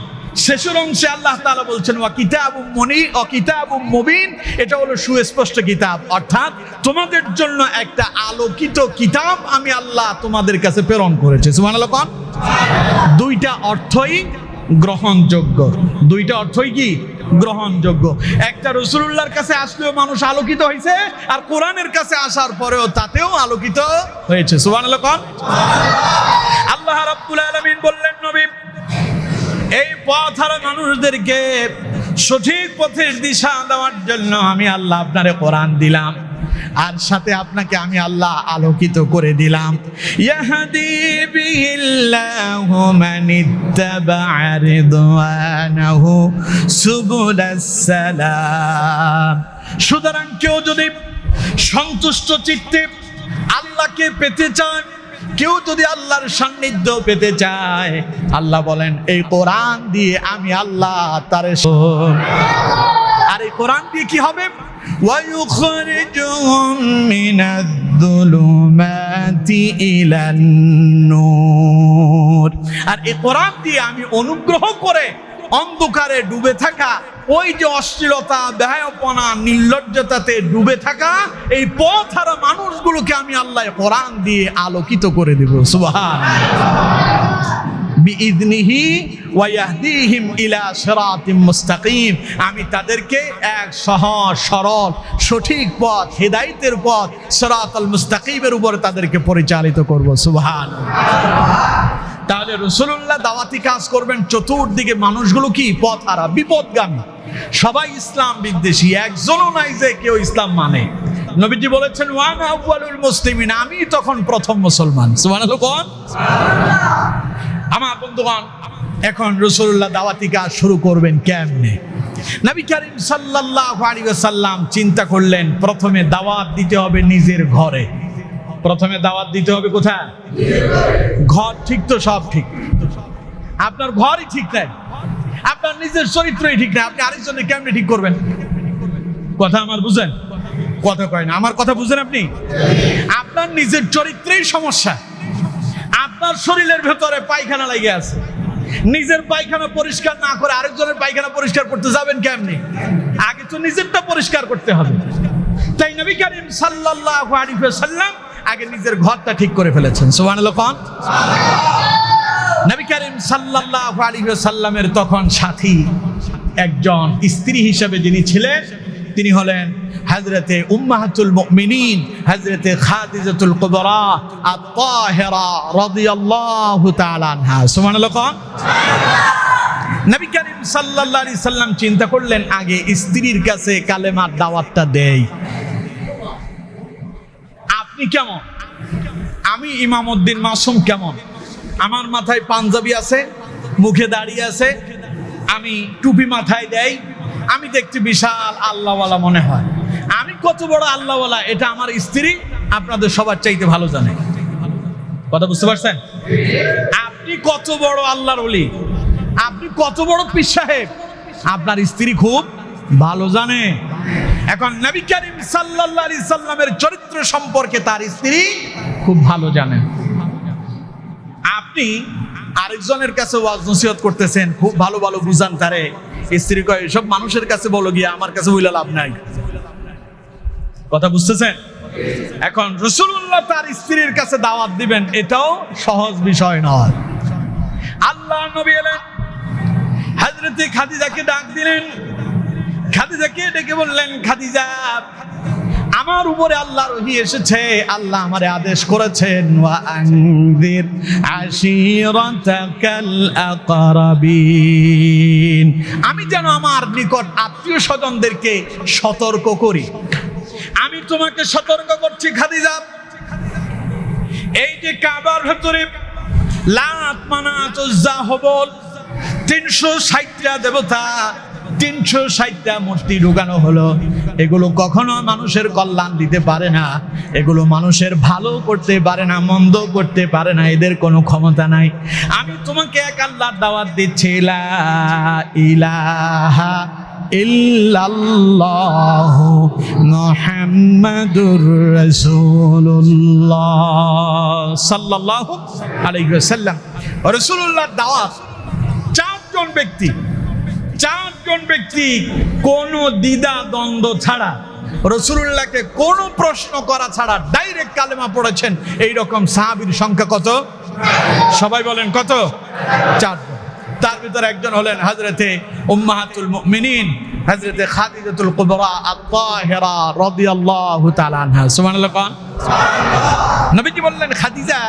শেষের অংশে আল্লাহ তাআলা বলছেন ওয়া কিতাবুম মুনীর ও কিতাবুম মুবিন, এটা হলো সুস্পষ্ট কিতাব, অর্থাৎ তোমাদের জন্য একটা আলোকিত কিতাব আমি আল্লাহ তোমাদের কাছে প্রেরণ করেছি। সুবহানাল্লাহ। দুইটা অর্থই গ্রহণযোগ্য। দুইটা অর্থই কি? গ্রহণযোগ্য। একটা রাসূলুল্লাহর কাছে আসলেও মানুষ আলোকিত হয়েছে, আর কোরআনের কাছে আসার পরেও তাতেও আলোকিত হয়েছে। সুবহানাল্লাহ। আল্লাহ রাব্বুল আলামিন বললেন নবী এই পথহারা মানুষদেরকে সঠিক পথের দিশা দেওয়ার জন্য আমি আল্লাহ আপনারে কোরআন দিলাম, আর সাথে আপনাকে আমি আল্লাহ আলোকিত করে দিলাম। ইয়াহদি বিহিল্লাহু মানিত্তাবা'a রিদওয়ানাহু সুবুলাস সালাম। সুতরাং কেউ যদি সন্তুষ্ট চিত্তে আল্লাহকে পেতে চান, কেউ যদি আল্লাহর সান্নিধ্য পেতে চায়, আল্লাহ বলেন এই কোরআন দিয়ে আমি আল্লাহ তার, আর এই কোরআন দিয়ে কি হবে? ওয়ায়ুখরিজুহুম মিনাদ-দুলুমাতি ইলান-নূর, আর এই কোরআন দিয়ে আমি অনুগ্রহ করে অন্ধকারে ডুবে থাকা, ওই যে অশ্লীলতা, বেহায়াপনা, নির্লজ্জতাতে ডুবে থাকা এই পথহারা মানুষগুলোকে আমি আল্লাহ কোরআন দিয়ে আলোকিত করে দেব। সুবহানাল্লাহ। বিইذনিহি ওয়া ইয়াহদিহিম ইলা সিরাতিম মুস্তাকিম, আমি তাদেরকে এক সহজ সরল সঠিক পথ, হেদায়েতের পথ, সিরাতাল মুস্তাকিমের উপর তাদেরকে পরিচালিত করব। সুবহানাল্লাহ। তাহলে রাসূলুল্লাহ দাওয়াতি কাজ করবেন, চতুর্দিকে মানুষগুলো কি? পথহারা, বিপদগামী, সবাই ইসলাম বিদ্বেষী, একজনও নাই যে কেউ ইসলাম মানে। নবীজি বলেছেন ওয়ানা আউয়ালুল মুসলিমিন, আমি তখন প্রথম মুসলমান। সুবহানাল্লাহ। আমার বন্ধুগণ, এখন রাসূলুল্লাহ দাওয়াতি কাজ শুরু করবেন কেমনে? নবী করিম সাল্লাল্লাহু আলাইহি ওয়াসাল্লাম চিন্তা করলেন প্রথমে দাওয়াত দিতে হবে নিজের ঘরে। প্রথমে দাওয়াত দিতে হবে কোথায়? ঘর ঠিক তো সব ঠিক, আপনার ঘরই ঠিক নাই, আপনার নিজের চরিত্রই ঠিক নাই, আপনি আরেকজনের কেমনে ঠিক করবেন? কথা আমার বুঝেন? কথা কয় না। আমার কথা বুঝেন আপনি? আপনার নিজের চরিত্রেই সমস্যা। আপনার শরীরের ভেতরে পায়খানা লেগে আছে, নিজের পায়খানা পরিষ্কার না করে আরেকজনের পায়খানা পরিষ্কার করতে যাবেন কেমনি? আগে তো নিজেরটা পরিষ্কার করতে হবে। তাই নবী করিম সাল্লাল্লাহু আলাইহি ওয়াসাল্লাম আগে নিজের ঘরটা ঠিক করে ফেলেছেন। সুবহানাল্লাহ। কোন নবী করিম সাল্লাল্লাহু আলাইহি ওয়াসাল্লামের তখন সাথী একজন স্ত্রী হিসেবে যিনি ছিলেন তিনি হলেন হযরতে উম্মাহাতুল মুমিনিন হযরতে খাদিজাতুল কুবরা আত-তাহিরা রাদিয়াল্লাহু তাআলা আনহা। সুবহানাল্লাহ। কোন নবী করিম সাল্লাল্লাহু আলাইহি সাল্লাম চিন্তা করলেন আগে স্ত্রীর কাছে কালেমার দাওয়াতটা দেই। আপনি কেমন? আমি ইমামউদ্দিন মাসুম কেমন? আমার মাথায় পাঞ্জাবি আছে, মুখে দাড়ি আছে, আমি টুপি মাথায় দেই, আমি দেখতে বিশাল আল্লাহওয়ালা মনে হয়। আমি কত বড় আল্লাহওয়ালা এটা আমার স্ত্রী আপনাদের সবার চাইতে ভালো জানে। কথা বুঝতে পারছেন? আপনি কত বড় আল্লাহর ওলি, আপনি কত বড় পীর সাহেব আপনার স্ত্রী খুব ভালো জানে। এখন নবী করিম সাল্লাল্লাহু আলাইহি সাল্লামের চরিত্র সম্পর্কে তার স্ত্রী খুব ভালো জানেন। আপনি আরেকজনের কাছে ওয়াজ নসিহত করতেছেন, খুব ভালো ভালো বুঝান তারে, স্ত্রী কয় সব মানুষের কাছে বলো গিয়া, আমার কাছে বইলা লাভ নাই। কথা বুঝতেছেন? এখন রাসূলুল্লাহ তার স্ত্রীর কাছে দাওয়াত দিবেন এটাও সহজ বিষয় নয়। আল্লাহ নবী এলেন, হযরতে খাদিজাকে ডাক দিলেন, খাদিজাকে ডেকে বললেন খাদিজা আমার উপরে আল্লাহর ওহী এসেছে, আল্লাহ আমারে আদেশ করেছেন ওয়া আনযির আশীরাতাকাল আকরাবিন, আমি যেন আমার নিকট আত্মীয় স্বজনদেরকে সতর্ক করি। আমি তোমাকে সতর্ক করছি খাদিজা, এই যে কাবার ভেতরে লাত মানাত উজ্জা হবল 360টা দেবতা 360টা মূর্তি ঢুকানো হলো, এগুলো কখনো মানুষের কল্যাণ দিতে পারে না, এগুলো মানুষের ভালো করতে পারে না, মন্দ করতে পারে না, এদের কোনো ক্ষমতা নাই। আমি তোমাকে এক আল্লাহর দাওয়াত দিচ্ছি, লা ইলাহা ইল্লাল্লাহু মুহাম্মাদুর রাসূলুল্লাহ সাল্লাল্লাহু আলাইহি ওয়াসাল্লাম। রাসূলুল্লাহর দাওয়াত চারজন ব্যক্তি কোনো দ্বিধা দ্বন্দ্ব ছাড়া রাসূলুল্লাহকে কোনো প্রশ্ন করা ছাড়া ডাইরেক্ট কালেমা পড়েছেন। এইরকম সাহাবীর সংখ্যা কত? সবাই বলেন কত? 4 জন। তার ভিতরে একজন হলেন হযরতে উম্মাহাতুল মুমিনিন হযরতে খাদিজাতুল কুবরা আত-তাহিরা রাদিয়াল্লাহু তাআলা আনহা। সুবহানাল্লাহ। নবীজি বললেন খাদিজা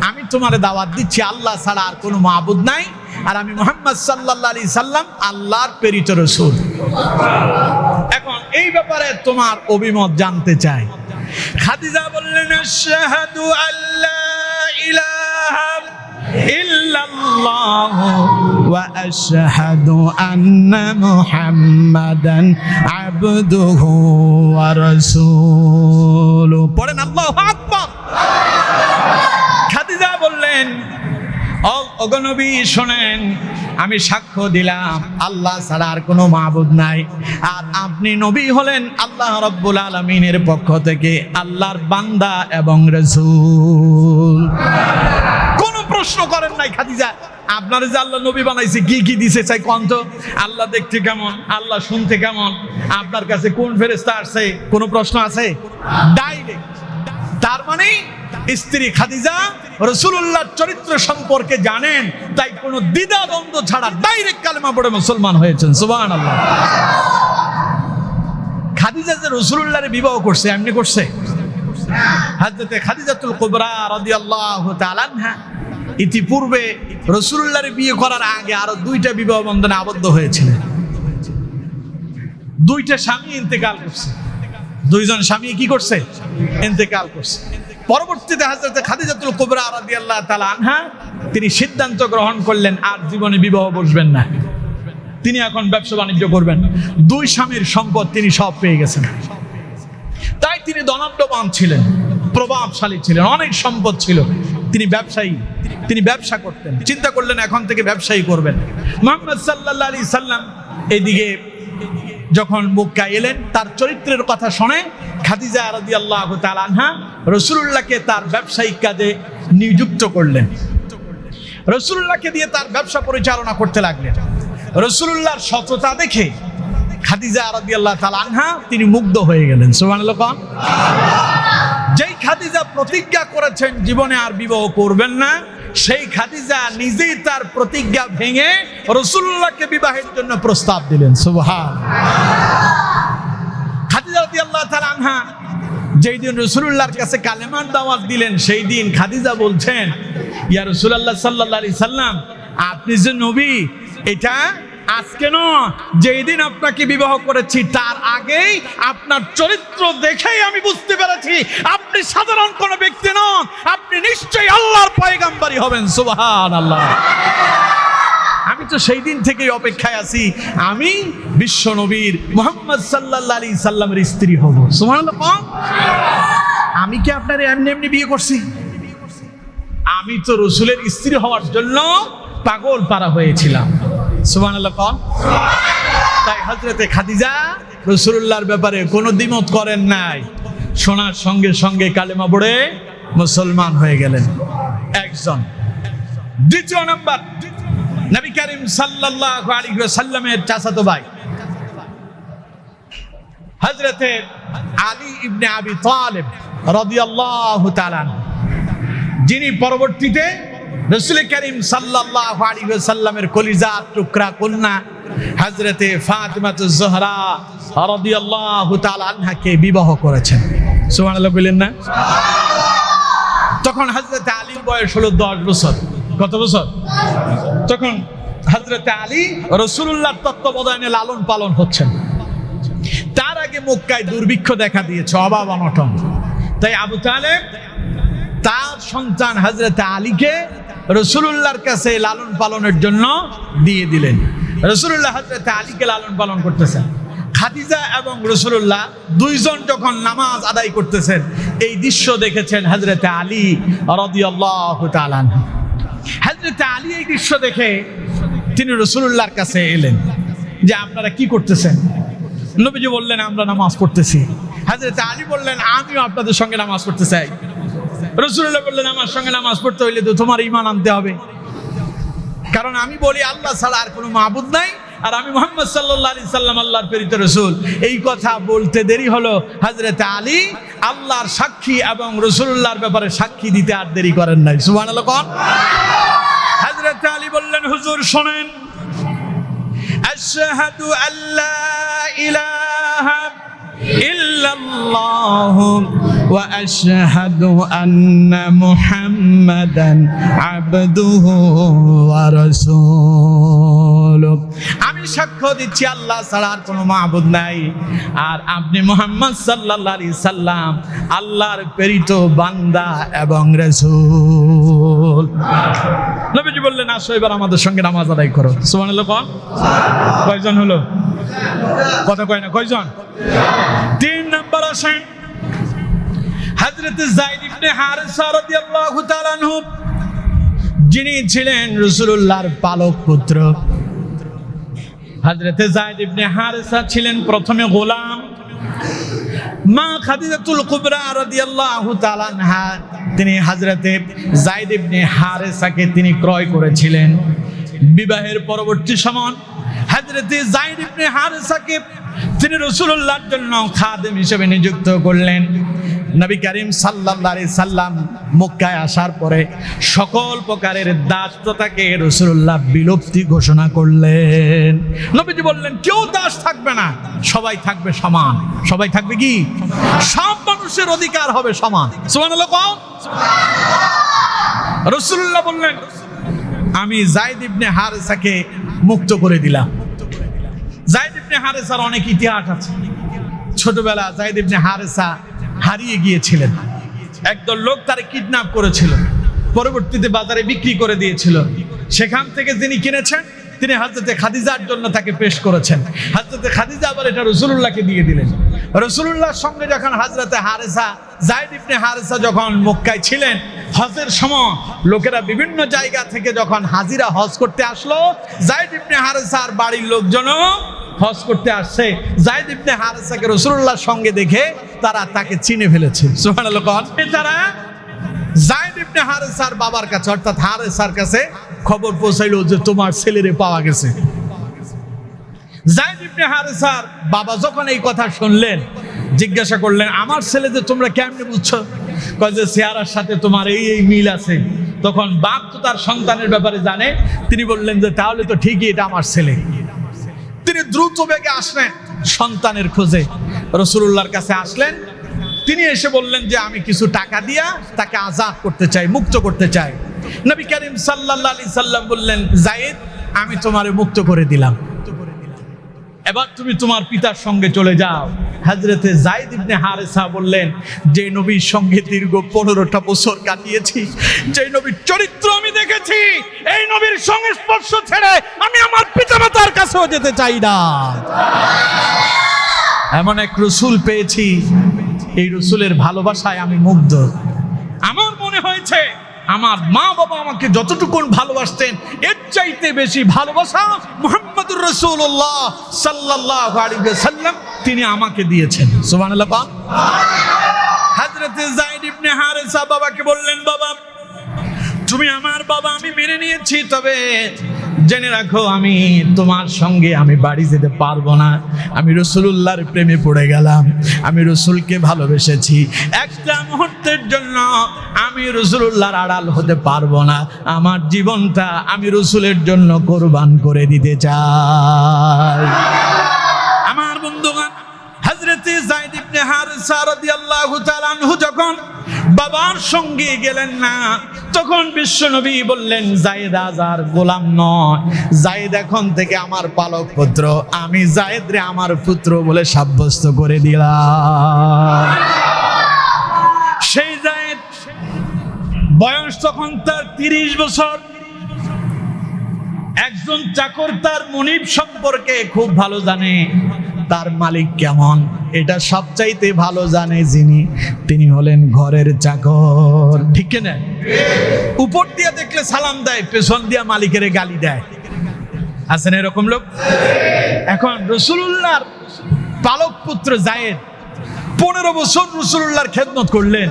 আমি তোমারে দাওয়াত দিচ্ছি আল্লাহ ছাড়া আর কোনো মাবুদ নাই, আর আমি মুহাম্মদ সাল্লাল্লাহু আলাইহি সাল্লাম আল্লাহর প্রেরিত রাসূল। এখন এই ব্যাপারে তোমার অভিমত জানতে চাই। খাদিজা বললেন আশহাদু আল্লা ইলাহা ইল্লাল্লাহ ওয়া আশহাদু আন্না মুহাম্মাদান আবদুহু ওয়া রাসূলুহু। পড়েন আল্লাহু আকবার। খাদিজা বললেন ওগো নবী শোনেন, আমি সাক্ষ্য দিলাম আল্লাহ ছাড়া আর কোনো মাবুদ নাই, আর আপনি নবী হলেন আল্লাহ রাব্বুল আলামিনের পক্ষ থেকে আল্লাহর বান্দা এবং রাসূল। কোনো প্রশ্ন করেন নাই খাদিজা, আপনার যে আল্লাহ নবী বানাইছে কি কি দিছে চাই কোন তো? আল্লাহ দেখতে কেমন, আল্লাহ শুনতে কেমন, আপনার কাছে কোন ফেরেশতা আসছে, কোনো প্রশ্ন আছে? ডাইরেক্ট। তার মানে স্ত্রী খাদিজা রাসূলুল্লাহর চরিত্র সম্পর্কে জানেন, তাই কোনো দ্বিধা দ্বন্দ্ব ছাড়া ডাইরেক্ট কালেমা পড়ে মুসলমান হয়েছেন। সুবহানাল্লাহ। খাদিজা যে রাসূলুল্লাহর বিবাহ করছে এমনি করছে? হযরতে খাদিজাতুল কুবরা রাদিয়াল্লাহু তাআলা আনহা ইতিপূর্বে রাসূলুল্লাহর বিয়ে করার আগে আরো 2টা বিবাহ বন্ধনে আবদ্ধ হয়েছিলেন। 2টা স্বামী ইন্তেকাল করছে, 2 জন স্বামী কি করছে? ইন্তেকাল করছে। পরবর্তীতে হযরতে খাদিজাতুল কুবরা রাদিয়াল্লাহু তাআলা আনহা তিনি সিদ্ধান্ত গ্রহণ করলেন আর জীবনে বিবাহ বসবেন না, তিনি এখন ব্যবসা বাণিজ্য করবেন। 2 স্বামীর সম্পদ তিনি সব পেয়ে গেছেন, তাই তিনি ধনাঢ্যবান ছিলেন, প্রভাবশালী ছিলেন, অনেক সম্পদ ছিল, তিনি ব্যবসায়ী, তিনি ব্যবসা করতেন। চিন্তা করলেন এখন থেকে ব্যবসায়ী করবেন। মুহাম্মদ সাল্লাল্লাহু আলাইহি সাল্লাম এদিকে যখন মক্কায় এলেন, তার চরিত্রের কথা শুনে খাদিজা রাদিয়াল্লাহু তাআলা আনহা রাসূলুল্লাহকে তার ব্যবসায়িক কাজে নিযুক্ত করলেন। রাসূলুল্লাহকে দিয়ে তার ব্যবসা পরিচালনা করতে লাগলেন। রাসূলুল্লাহর সততা দেখে খাদিজা রাদিয়াল্লাহু তাআলা আনহা তিনি মুগ্ধ হয়ে গেলেন। সুবহানাল্লাহ। যেই খাদিজা প্রতিজ্ঞা করেছেন জীবনে আর বিবাহ করবেন না, সেই খাদিজা নিজেই তার প্রতিজ্ঞা ভেঙে রাসূলুল্লাহকে বিবাহের জন্য প্রস্তাব দিলেন। সুবহানাল্লাহ। খাদিজা রাদিয়াল্লাহু তাআলা আনহা যেই দিন রাসূলুল্লাহর কাছে কালেমার দাওয়াত দিলেন, সেই দিন খাদিজা বলছেন, ইয়া রাসূলুল্লাহ সাল্লাল্লাহু আলাইহি সাল্লাম, আপনি যে নবী, এটা আজকে নয়, যেই দিন আপনাকে বিবাহ করেছি তার আগেই আপনার চরিত্র দেখেই আমি বুঝতে পেরেছি আপনি সাধারণ কোনো ব্যক্তি নন, আপনি নিশ্চয়ই আল্লাহর পয়গম্বরই হবেন। সুবহানাল্লাহ। আমি তো সেই দিন থেকেই অপেক্ষায় আছি, আমি বিশ্ব নবীর মুহাম্মদ সাল্লাল্লাহু আলাইহি সাল্লামের স্ত্রী হব। সুবহানাল্লাহ। আমি কি আপনার এমনি এমনি বিয়ে করছি? আমি তো রাসূলের স্ত্রী হওয়ার জন্য পাগল পারা হয়েছিলাম। সুবহানাল্লাহ। তাই হযরতে খাদিজা রাসূলুল্লাহর ব্যাপারে কোনো দ্বিমত করেন নাই, শোনার সঙ্গে সঙ্গে কালেমা পড়ে মুসলমান হয়ে গেলেন একজন। দ্বিতীয় নাম্বার, নবী করিম সাল্লাল্লাহু আলাইহি ওয়াসাল্লামের চাচাতো ভাই হযরতে আলী ইবনে আবি তালিব রাদিয়াল্লাহু তাআলা, যিনি পরবর্তীতে রাসূল করিম সাল্লাল্লাহু আলাইহি ওয়াসাল্লামের কলিজার টুকরা কন্যা হযরতে ফাতিমাতুজ জোহরা রাদিয়াল্লাহু তাআলা আনহাকে বিবাহ করেছেন। সুবহানাল্লাহ বলেন না? তখন হযরতে আলীর বয়স হলো 10 বছর। কত বছর? তখন হযরতে আলী রাসূলুল্লাহর তত্ত্বাবধানে লালন পালন হচ্ছেন। তার আগে মক্কায় দুর্ভিক্ষ দেখা দিয়েছে, অভাব অনটন। তাই আবু তালেব তার সন্তান হযরতে আলীকে রাসূলুল্লাহর কাছে লালন পালনের জন্য দিয়ে দিলেন। রাসূলুল্লাহ হযরতে আলীকে লালন পালন করতেছেন। খাদিজা এবং রাসূলুল্লাহ দুইজন যখন নামাজ আদায় করতেছেন, এই দৃশ্য দেখেছেন হযরতে আলী রাদিয়াল্লাহু তাআলা আনহু। হযরতে আলী এই দৃশ্য দেখে তিনি রাসূলুল্লাহর কাছে এলেন যে আপনারা কি করতেছেন? নবীজি বললেন আমরা নামাজ পড়তেছি। হযরতে আলী বললেন আমিও আপনাদের সঙ্গে নামাজ পড়তে চাই। রাসূলুল্লাহ বললেন আমার সঙ্গে নামাজ পড়তে হইলে তো তোমার ঈমান আনতে হবে, কারণ আমি বলি আল্লাহ ছাড়া আর কোনো মাবুদ নাই, আর আমি মুহাম্মদ সাল্লাল্লাহু আলাইহি সাল্লাম আল্লাহর প্রেরিত রাসূল। এই কথা বলতে দেরি হলো, হযরতে আলী আল্লাহর সাক্ষী এবং রাসূলুল্লাহর ব্যাপারে সাক্ষী দিতে আর দেরি করেন নাই। সুবহানাল্লাহ। হযরতে আলী বললেন হুজুর শোনেন, আশহাদু আল্লা ইলাহা ইল্লাল্লাহু ওয়া আশহাদু আন্না মুহাম্মাদান আবদুহু ওয়া রাসূলুহু। আমি সাক্ষ্য দিচ্ছি আল্লাহ ছাড়া আর কোনো মাবুদ নাই, আর আপনি মুহাম্মদ সাল্লাল্লাহু আলাইহি সাল্লাম আল্লাহর প্রেরিত বান্দা এবং রাসূল। নবীজি বললেন আসো এবার আমাদের সঙ্গে নামাজ আদায় করো। সুবহানাল্লাহ। কয়জন হলো? কথা কয় না, কয়জন? 3 নাম্বার আসেন হযরতে যায়েদ ইবনে হারেসা রাদিয়াল্লাহু তাআলা আনহু, যিনি ছিলেন রাসূলুল্লাহর পালক পুত্র। হযরতে যায়েদ ইবনে হারেসা ছিলেন প্রথমে গোলাম। মা খাদিজাতুল কুবরা রাদিয়াল্লাহু তাআলা আনহা তিনি হযরতে যায়েদ ইবনে হারেসাকে তিনি ক্রয় করেছিলেন। বিবাহের পরবর্তী সময় হযরতে যায়েদ ইবনে হারেসাকে তিনি রাসূলুল্লাহর জন্য খাদেম হিসেবে নিযুক্ত করলেন। নবী করিম সাল্লাল্লাহু আলাইহি সাল্লাম মক্কায় আসার পরে সকল প্রকারের দাস প্রথাকে রাসূলুল্লাহ বিলুপ্তি ঘোষণা করলেন। নবীজি বললেন কেউ দাস থাকবে না, সবাই থাকবে সমান। সবাই থাকবে কি? সব মানুষের অধিকার হবে সমান। সুবহানাল্লাহ। রাসূলুল্লাহ বললেন আমি যায়েদ ইবনে হারেসাকে মুক্ত করে দিলাম। যায়েদ ইবনে হারেসার অনেক ইতিহাস আছে। ছোটবেলা যায়েদ ইবনে হারেসা হারিয়ে গিয়েছিলেন। একদল লোক তারে কিডন্যাপ করেছিল, পরবর্তীতে বাজারে বিক্রি করে দিয়েছিল। সেখান থেকে যিনি কিনেছেন তিনি হযরতে খাদিজার জন্য তাকে পেশ করেছেন। হযরতে খাদিজা আবার এটা রাসূলুল্লাহকে দিয়ে দিলেন। রাসূলুল্লাহর সঙ্গে যখন হযরতে হারেসা যায়েদ ইবনে হারেসা যখন মক্কায় ছিলেন, হজের সময় লোকেরা বিভিন্ন জায়গা থেকে যখন হাজিরা হজ করতে আসলো, যায়েদ ইবনে হারেসার বাড়ির লোকজনও হজ করতে আসছে, যায়েদ ইবনে হারেসাকে রাসূলুল্লাহর সঙ্গে দেখে তারা তাকে চিনে ফেলেছে। সুবহানাল্লাহ। তারা যায়েদ ইবনে হারেসার বাবার কাছে অর্থাৎ হারেসার কাছে খবর পৌঁছাইলো যে তোমার ছেলেরে পাওয়া গেছে। যায়েদ ইবনে হারেসার বাবা যখন এই কথা শুনলেন, জিজ্ঞাসা করলেন আমার ছেলে যে তোমরা কেমনে বুঝছো? কয় যে চেহারার সাথে তোমার এই এই মিল আছে। তখন বাপ তো তার সন্তানের ব্যাপারে জানে, তিনি বললেন যে তাহলে তো ঠিকই এটা আমার ছেলে। তিনি দ্রুত বেগে আসলেন সন্তানের খোঁজে, রাসূলুল্লাহর কাছে আসলেন। তিনি এসে বললেন যে আমি কিছু টাকা দিয়া তাকে আজাদ করতে চাই, মুক্ত করতে চাই। নবী করিম সাল্লাল্লাহু আলাইহি সাল্লাম বললেন, যায়েদ আমি তোমারে মুক্ত করে দিলাম, এবার তুমি তোমার পিতার সঙ্গে চলে যাও। হযরতে যায়েদ ইবনে হারেসা বললেন, যে নবীর সঙ্গে দীর্ঘ 15টা বছর কাটিয়েছি, যে নবীর চরিত্র আমি দেখেছি, এই নবীর সংস্পর্শ ছেড়ে আমি আমার পিতামাতার কাছেও যেতে চাই না। এমন এক রাসূল পেয়েছি, এই রাসূলের ভালোবাসায় আমি মুগ্ধ। আমার মনে হয়েছে আমার মা বাবা আমাকে যতটুকু ভালোবাসতেন এর চাইতে বেশি ভালোবাসা মুহাম্মদুর রাসূলুল্লাহ সাল্লাল্লাহু আলাইহি ওয়াসাল্লাম তিনি আমাকে দিয়েছেন। সুবহানাল্লাহ। হযরতে যায়েদ ইবনে হারেসা বাবাকে বললেন, বাবা তুমি আমার বাবা, আমি মেনে নিয়েছি, তবে জেনে রাখো আমি তোমার সঙ্গে আমি বাড়ি যেতে পারবো না। আমি রাসূলুল্লাহর প্রেমে পড়ে গেলাম, আমি রাসূলকে ভালোবেসেছি, একটা মুহূর্তের জন্য আমি রাসূলুল্লাহর আড়াল হতে পারবো না। আমার জীবনটা আমি রাসূলের জন্য কোরবান করে দিতে চাই। আমার বন্ধুগণ, হযরতে যায়েদ ইবনে হারেসা রাদিয়াল্লাহু তাআলা আনহু যখন বাবার সঙ্গে গেলেন না, তখন বিশ্বনবী বললেন, যায়েদ আজ আর গোলাম নয়, যায়েদ এখন থেকে আমার পালক পুত্র, আমি যায়েদরে আমার পুত্র বলে সাব্যস্ত করে দিলাম। সেই যায়েদ বয়স তখন তার 30 বছর। একজন চাকর তার মনিব সম্পর্কে খুব ভালো জানে, তার মালিক কেমন এটা সবচাইতে ভালো জানে যিনি, তিনি হলেন ঘরের চাকর। ঠিক না? উপর দিয়ে দেখলে সালাম দেয়, পেছন দিয়া মালিকের গালি দেয়। আছেন এরকম লোক? এখন রাসূলুল্লাহর পালক পুত্র যায়েদ 15 বছর রাসূলুল্লাহর খেদমত করলেন।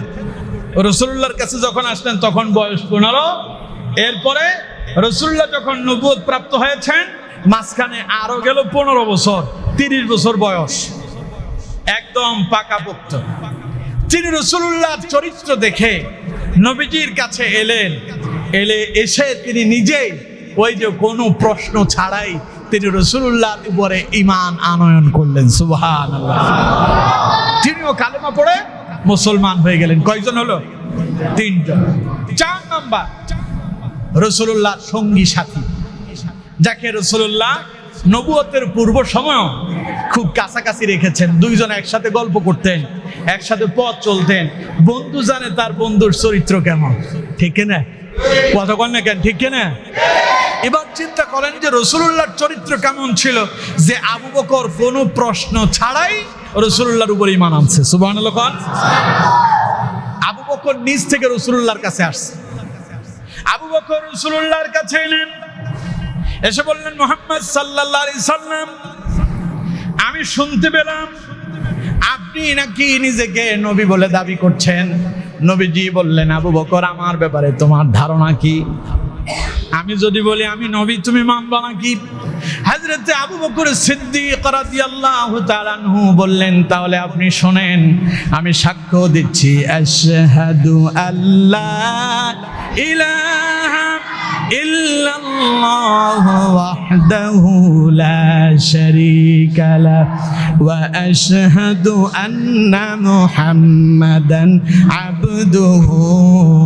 রাসূলুল্লাহর কাছে যখন আসলেন তখন বয়স 15। এরপরে রাসূলুল্লাহ যখন নবুয়ত প্রাপ্ত হয়েছেন, মাঝখানে আরো গেল 15 বছর, 30 বছর বয়স, একদম পাকাপোক্ত। তিনি রাসূলুল্লাহর চরিত্র দেখে নবীজির কাছে এলেন। এসে তিনি নিজেই ওই যে কোনো প্রশ্ন ছাড়াই তিনি রাসূলুল্লাহর উপরে ঈমান আনয়ন করলেন। সুবহানাল্লাহ। তিনিও কালেমা পড়ে মুসলমান হয়ে গেলেন। কয়জন হলো? 3 জন। 4 নাম্বার রাসূলুল্লাহর সঙ্গী সাথী, যাকে রাসূলুল্লাহ নবুয়তের পূর্ব সময় খুব কাছাকাছি রেখেছেন। 2 জন একসাথে গল্প করতেন, একসাথে পথ চলতেন। বন্ধু জানে তার বন্ধুর চরিত্র কেমন। ঠিক না? কথা বলেন না কেন? ঠিক না? এবার চিন্তা করেন যে রাসূলুল্লাহর চরিত্র কেমন ছিল, যে আবু বকর কোনো প্রশ্ন ছাড়াই রাসূলুল্লাহর উপর ঈমান আনছে। সুবহানাল্লাহ। আবু বকর নিজ থেকে রাসূলুল্লাহর কাছে আসছে। আবু বকর রাসূলুল্লাহর কাছে এলেন, এসে বললেন, মুহাম্মদ সাল্লাল্লাহু আলাইহি সাল্লাম, আমি শুনতে পেলাম আপনি নাকি নিজেকে নবী বলে দাবি করছেন। নবীজি বললেন, আবু বকর আমার ব্যাপারে তোমার ধারণা কি? আমি যদি বলি আমি নবী, তুমি মানবা নাকি? হযরতে আবু বকর সিদ্দিক রাদিয়াল্লাহু তাআলা আনহু বললেন, তাহলে আপনি শুনেন, আমি সাক্ষ্য দিচ্ছি, আশহাদু আল্লা ইলাহা ইল্লাল্লাহু ওয়াহদাহু লা শারীকা লাহু ওয়া আশহাদু আন্না মুহাম্মাদান আবদুহু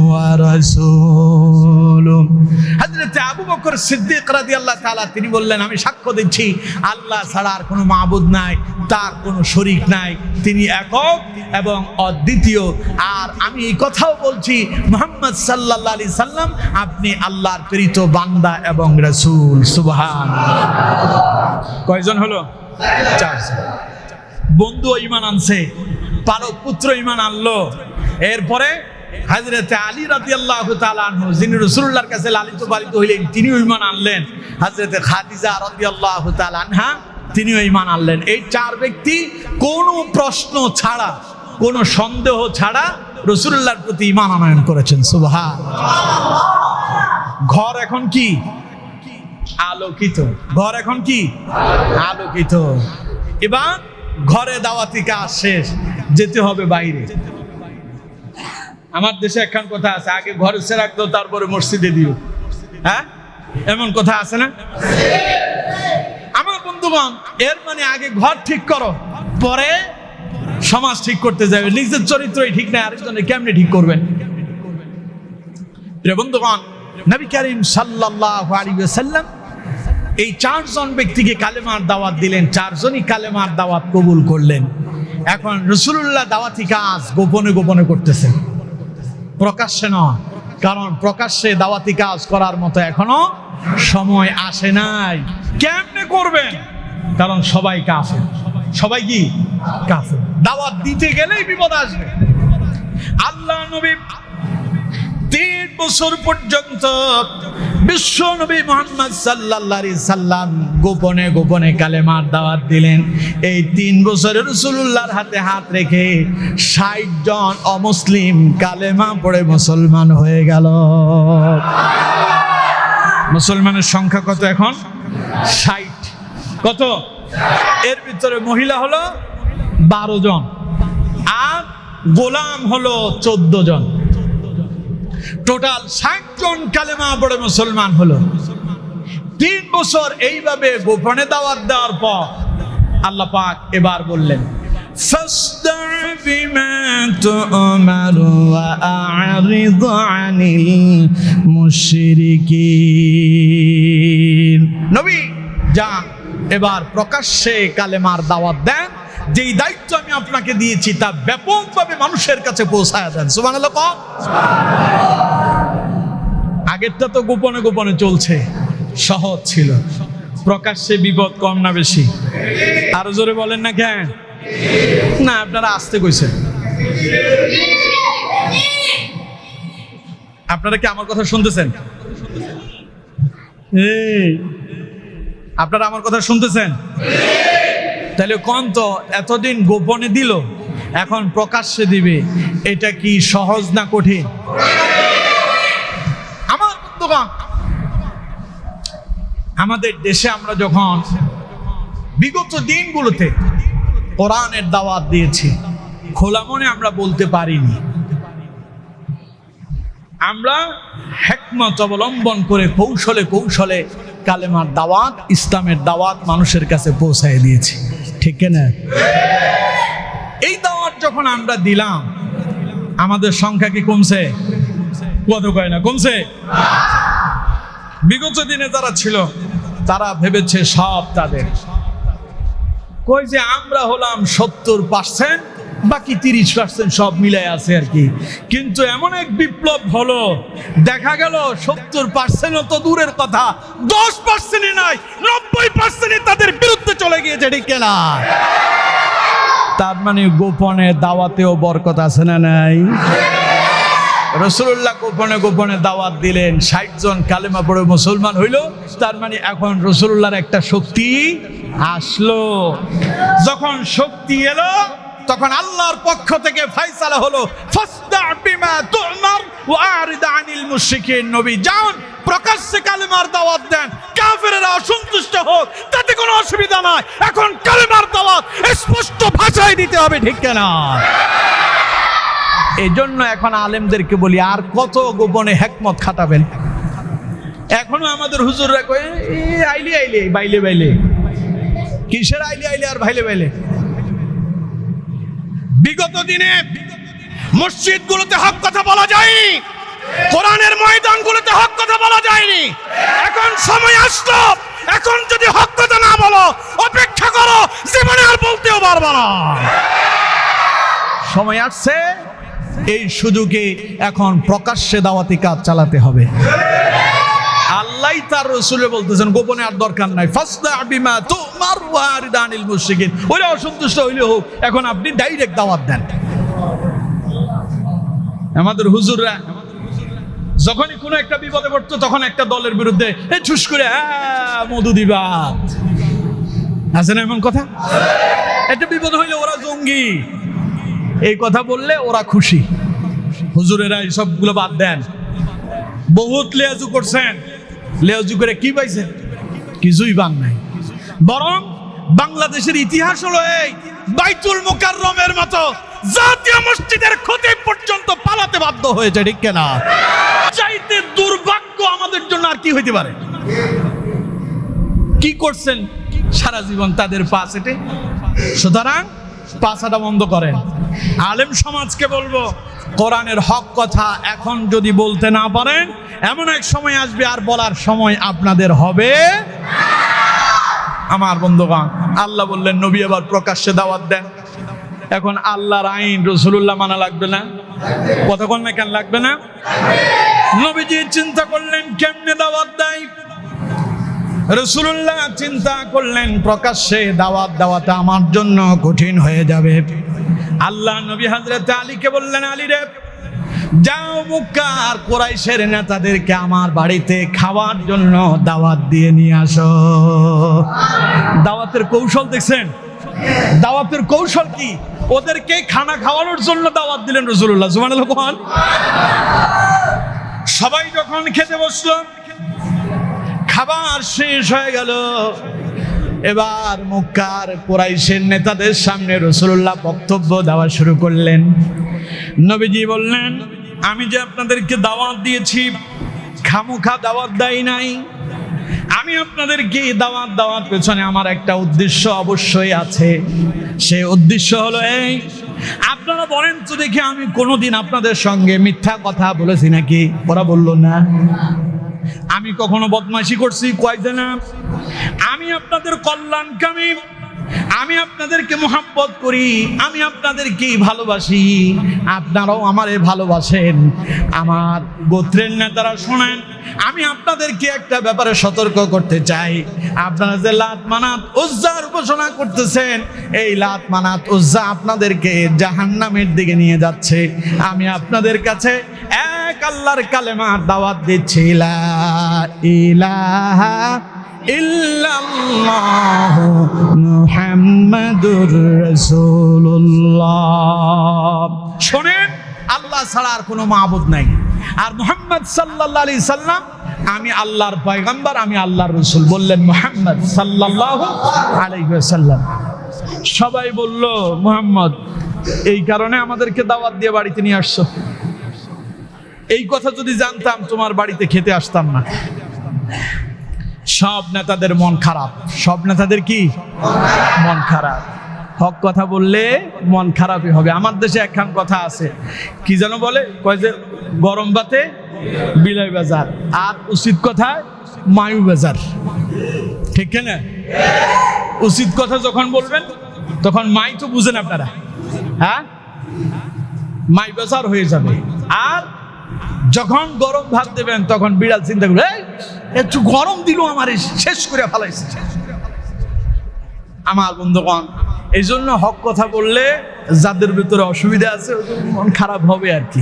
ওয়া রাসূলুহু। হযরত আবু বকর সিদ্দিক রাদিয়াল্লাহু তাআলা তিনি বললেন, আমি সাক্ষ্য দিচ্ছি আল্লাহ ছাড়া আর কোনো মাবুদ নাই, তার কোনো শরীক নাই, তিনি একক এবং অদ্বিতীয়। আর আমি এই কথাও বলছি, মুহাম্মদ সাল্লাল্লাহু আলাইহি সাল্লাম আপনি আল্লাহর প্রেরিত বান্দা এবং রাসূল। সুবহানাল্লাহ। কয়জন হলো? 4 জন। বন্ধু ঈমান আনছে, পালক পুত্র ঈমান আনলো। এরপরে হযরতে আলী রাদিয়াল্লাহু তাআলা আনহু, যিনি রাসূলুল্লাহর কাছে লালিত পালিত হইলেন, তিনি ঈমান আনলেন। হযরতে খাদিজা রাদিয়াল্লাহু তাআলা আনহা তিনিও ঈমান আনলেন। এই 4 ব্যক্তি কোনো প্রশ্ন ছাড়া, কোনো সন্দেহ ছাড়া রাসূলুল্লাহর প্রতি ঈমান আনয়ন করেছেন। সুবহানাল্লাহ। ঘর এখন কি আলোকিত, ঘর এখন কি আলোকিত। এবার ঘরে দাওয়াতি কাজ শেষ, যেতে হবে বাইরে। আমার দেশে একখান কথা আছে, আগে ঘরে সে রাখতো তারপরে মসজিদে দিও। হ্যাঁ, এমন কথা আছে না? আমার বন্ধুগণ, এর মানে আগে ঘর ঠিক করো, পরে সমাজ ঠিক করতে যাবে। নিজের চরিত্রই ঠিক নাই, আরেকজনের কেমনে ঠিক করবেন? প্রিয় বন্ধুগণ, নবী করিম সাল্লাল্লাহু আলাইহি ওয়াসাল্লাম এই 4 জন ব্যক্তিকে কালেমার দাওয়াত দিলেন, 4 জনই কালেমার দাওয়াত কবুল করলেন। এখন রাসূলুল্লাহ দাওয়াতি কাজ গোপনে গোপনে করতেছেন, প্রকাশ্যে নয়। কারণ প্রকাশ্যে দাওয়াতি কাজ করার মতো এখনো সময় আসে নাই। কেমনে করবেন? কারণ সবাই কাফের। সবাই কি কাফের? দাওয়াত দিতে গেলেই বিপদ আসবে। আল্লাহ নবী 3 বছর পর্যন্ত বিশ্ব নবী মুহাম্মদ সাল্লাল্লাহু আলাইহি সাল্লাম গোপনে গোপনে কালেমার দাওয়াত দিলেন। এই 3 বছরে রাসূলুল্লাহর হাতে হাত রেখে 60 জন অমুসলিম কালেমা পড়ে মুসলমান হয়ে গেল। মুসলমানের সংখ্যা কত এখন? 60। কত? এর ভিতরে মহিলা হলো 12 জন আর গোলাম হলো 14 জন। টোটাল 60 জন কালেমা পড়ে মুসলমান হলো। 3 বছর এইভাবে গোপনে দাওয়াত দেওয়ার পর আল্লাহ পাক এবার বললেন, ফাসদা' বিমা তু'মারু ওয়া আ'রিদ আনিল মুশরিকিন। নবী যান, এবার প্রকাশ্যে কালেমার দাওয়াত দেন। যেই দায়িত্ব আমি আপনাকে দিয়েছি তা ব্যাপকভাবে মানুষের কাছে পৌঁছায় দেন। সুবহানাল্লাহ। আগেরটা তো গোপনে গোপনে চলছে, সহজ ছিল। প্রকাশ্যে বিপদ কম না বেশি? আরো জোরে বলেন না কেন? না, আপনারা আসতে কইছেন। আপনারা কি আমার কথা শুনতেছেন? আপনারা আমার কথা শুনতেছেন? তাহলে কোন তো এতদিন গোপনে দিল, এখন প্রকাশ্যে দিবে, এটা কি সহজ না কঠিন? আমার বন্ধুগণ, আমাদের দেশে আমরা যখন বিগত দিনগুলোতে কোরআনের দাওয়াত দিয়েছি, খোলা মনে আমরা বলতে পারিনি। আমরা হিকমত অবলম্বন করে কৌশলে কৌশলে কালেমার দাওয়াত, ইসলামের দাওয়াত মানুষের কাছে পৌঁছায় দিয়েছি। ঠিক না? এই দাওয়াত যখন আমরা দিলাম, আমাদের সংখ্যা কি কমছে? কত কয় না কমছে? বিগত দিনে যারা ছিল তারা ভেবেছে সব তাদের, কই যে আমরা হলাম 70%, বাকি 30% সব মিলাই আছে আর কি। কিন্তু এমন এক বিপ্লব হলো, দেখা গেল 70% তো দূরের কথা, 10% নাই, 90% তাদের বিরুদ্ধে চলে গিয়েছে। ঠিক না? তার মানে গোপনে দাওয়াতেও বরকত আছে না নাই? রাসূলুল্লাহ গোপনে গোপনে দাওয়াত দিলেন, 60 জন কালেমা পড়ে মুসলমান হইল। তার মানে এখন রাসূলুল্লাহর একটা শক্তি আসলো। যখন শক্তি এলো, তখন আল্লাহর পক্ষ থেকে ফয়সালা হলো, ফাসদা' বিমা তু'মার ওয়া আ'রিদ আনিল মুশরিকিন। নবী যান, প্রকাশ্যে কালেমার দাওয়াত দেন, কাফেররা অসন্তুষ্ট হোক তাতে কোনো অসুবিধা নাই। এখন কালেমার দাওয়াত স্পষ্ট ভাষায় দিতে হবে। ঠিক না? এই জন্য এখন আলেমদেরকে বলি, আর কত গোপনে হিকমত খাটাবেন? এখনো আমাদের হুজুররা কয় আইলে আইলে বাইলে বাইলে। কিসের আইলে আইলে আর ভাইলে ভাইলে? বিগত দিনে মসজিদগুলোতে হক কথা বলা যায়নি, কোরআনের ময়দানগুলোতে হক কথা বলা যায়নি। এখন সময় আসলো, এখন যদি হক কথা না বলো, অপেক্ষা করো, জীবনে আর বলতেও পারবা না। সময় আসছে, এই সুযোগে এখন প্রকাশ্যে দাওয়াতি কাজ চালাতে হবে। আল্লাহ তার রাসূলে বলতেছেন গোপনে আর দরকার নাই। ফাসদা' বিমা তু'মার ওয়া আ'রিদ আনিল মুশরিকিন। ওরা অসন্তুষ্ট হইলে হোক, এখন আপনি ডাইরেক্ট দাওয়াত দেন। আমাদের হুজুররা যখনই কোনো একটা বিপদে পড়তো, তখন একটা দলের বিরুদ্ধে ঠুস করে মধু দিবা, আছে না এমন কথা? একটা বিপদ হইলে ওরা জঙ্গি, এই কথা বললে ওরা খুশি। হুজুরেরা এইসবগুলো বাদ দেন। বহুত লেয়াজু করছেন, লেয়াজু করে কি পাইছেন? কিছুই পান নাই। বরং বাংলাদেশের ইতিহাস হলো এই, বাইতুল মুকাররমের মতো জাতীয় মসজিদের খতিব পর্যন্ত পালাতে বাধ্য হয়েছে, ঠিক কিনা? চাইতে দুর্ভাগ্য আমাদের জন্য আর কি হইতে পারে? কি করছেন সারা জীবন তাদের পা চেটে? সুতরাং পাছাটা বন্ধ করেন। আলেম সমাজকে বলবো, কোরআনের হক কথা এখন যদি বলতে না পারেন, এমন এক সময় আসবে আর বলার সময় আপনাদের হবে। আমার বন্ধুগণ, আল্লাহ বললেন নবী আবার প্রকাশ্যে দাওয়াত দেন। এখন আল্লাহর আইন রাসূলুল্লাহ মানা লাগবে না? কতক্ষণ না কেন লাগবে না? নবীজি চিন্তা করলেন কেমনে দাওয়াত দেয়। রাসূলুল্লাহ চিন্তা করলেন প্রকাশ্যে দাওয়াত দেওয়াটা আমার জন্য কঠিন হয়ে যাবে। আল্লাহ নবী হযরত আলীকে বললেন, আলী রে, যাও মক্কা আর কুরাইশের নেতাদেরকে আমার বাড়িতে খাওয়ার জন্য দাওয়াত দিয়ে নিয়ে আসো। দাওয়াতের কৌশল দেখছেন? দাওয়াতের কৌশল কি? ওদেরকে খানা খাওয়ানোর জন্য দাওয়াত দিলেন রাসূলুল্লাহ। সুবহানাল্লাহ। সবাই যখন খেতে বসলো, খাবার শেষ হয়ে গেল, এবার মক্কার কুরাইশের নেতাদের সামনে রাসূলুল্লাহ বক্তব্য দেওয়া শুরু করলেন। নবীজি বললেন, আমি যে আপনাদেরকে দাওয়াত দিয়েছি, খামোখা দাওয়াত দেই নাই। আমি আপনাদেরকে দাওয়াত দেওয়ার পেছনে আমার একটা উদ্দেশ্য অবশ্যই আছে। সেই উদ্দেশ্য হলো এই, আপনারা বলেন তো দেখি, আমি কোনোদিন আপনাদের সঙ্গে মিথ্যা কথা বলেছি নাকি? ওরা বলল না। আমি কখনো বদমাইশি করছি? কয়েছে না। আমি আপনাদের কল্যাণকামী, আমি আপনাদেরকে মোহাব্বত করি, আমি আপনাদেরকে ভালোবাসি, আপনারাও আমারে ভালোবাসেন। আমার গোত্রের নেতারা শোনেন, আমি আপনাদেরকে একটা ব্যাপারে সতর্ক করতে চাই। আপনারা যে লাত মানাত উজ্জার উপাসনা করতেছেন, এই লাত মানাত উজ্জা আপনাদেরকে জাহান্নামের দিকে নিয়ে যাচ্ছে। আমি আপনাদের কাছে এক আল্লাহর কালেমার দাওয়াত দিচ্ছি, লা ইলাহা ইল্লাল্লাহু মুহাম্মাদুর রাসূলুল্লাহ। শোনেন, আল্লাহ ছাড়া আর কোনো মাবুদ নাই, আর মুহাম্মদ সাল্লাল্লাহু আলাইহি সাল্লাম আমি আল্লাহর পয়গম্বর, আমি আল্লাহর রাসূল। বললেন মুহাম্মদ সাল্লাল্লাহু আলাইহি ওয়াসাল্লাম। সবাই বলল, মুহাম্মদ, এই কারণে আমাদেরকে দাওয়াত দিয়ে বাড়িতে নিয়ে আসছো? এই কথা যদি জানতাম তোমার বাড়িতে খেতে আসতাম না। সব নেতাদের মন খারাপ। সব নেতাদের কি মন খারাপ? হক কথা বললে মন খারাপই হবে। আমার দেশে একখান কথা আছে, কি যেন বলে, কয় যে গরম ভাতে বিলাই বাজার, আর উচিত কথায় মায়ু বাজার। ঠিক না? উচিত কথা যখন বলবেন তখন মাই তো বুঝেন আপনারা, হ্যাঁ, মাই বাজার হয়ে যাবে। আর যখন গরম ভাত দেবেন তখন বিড়াল চিন্তা করবে, একটু গরম দিল, আমার শেষ করে ফেলাইছে। আমার বন্ধুগণ, এই জন্য হক কথা বললে যাদের ভিতরে অসুবিধা আছে মন খারাপ হবে আর কি।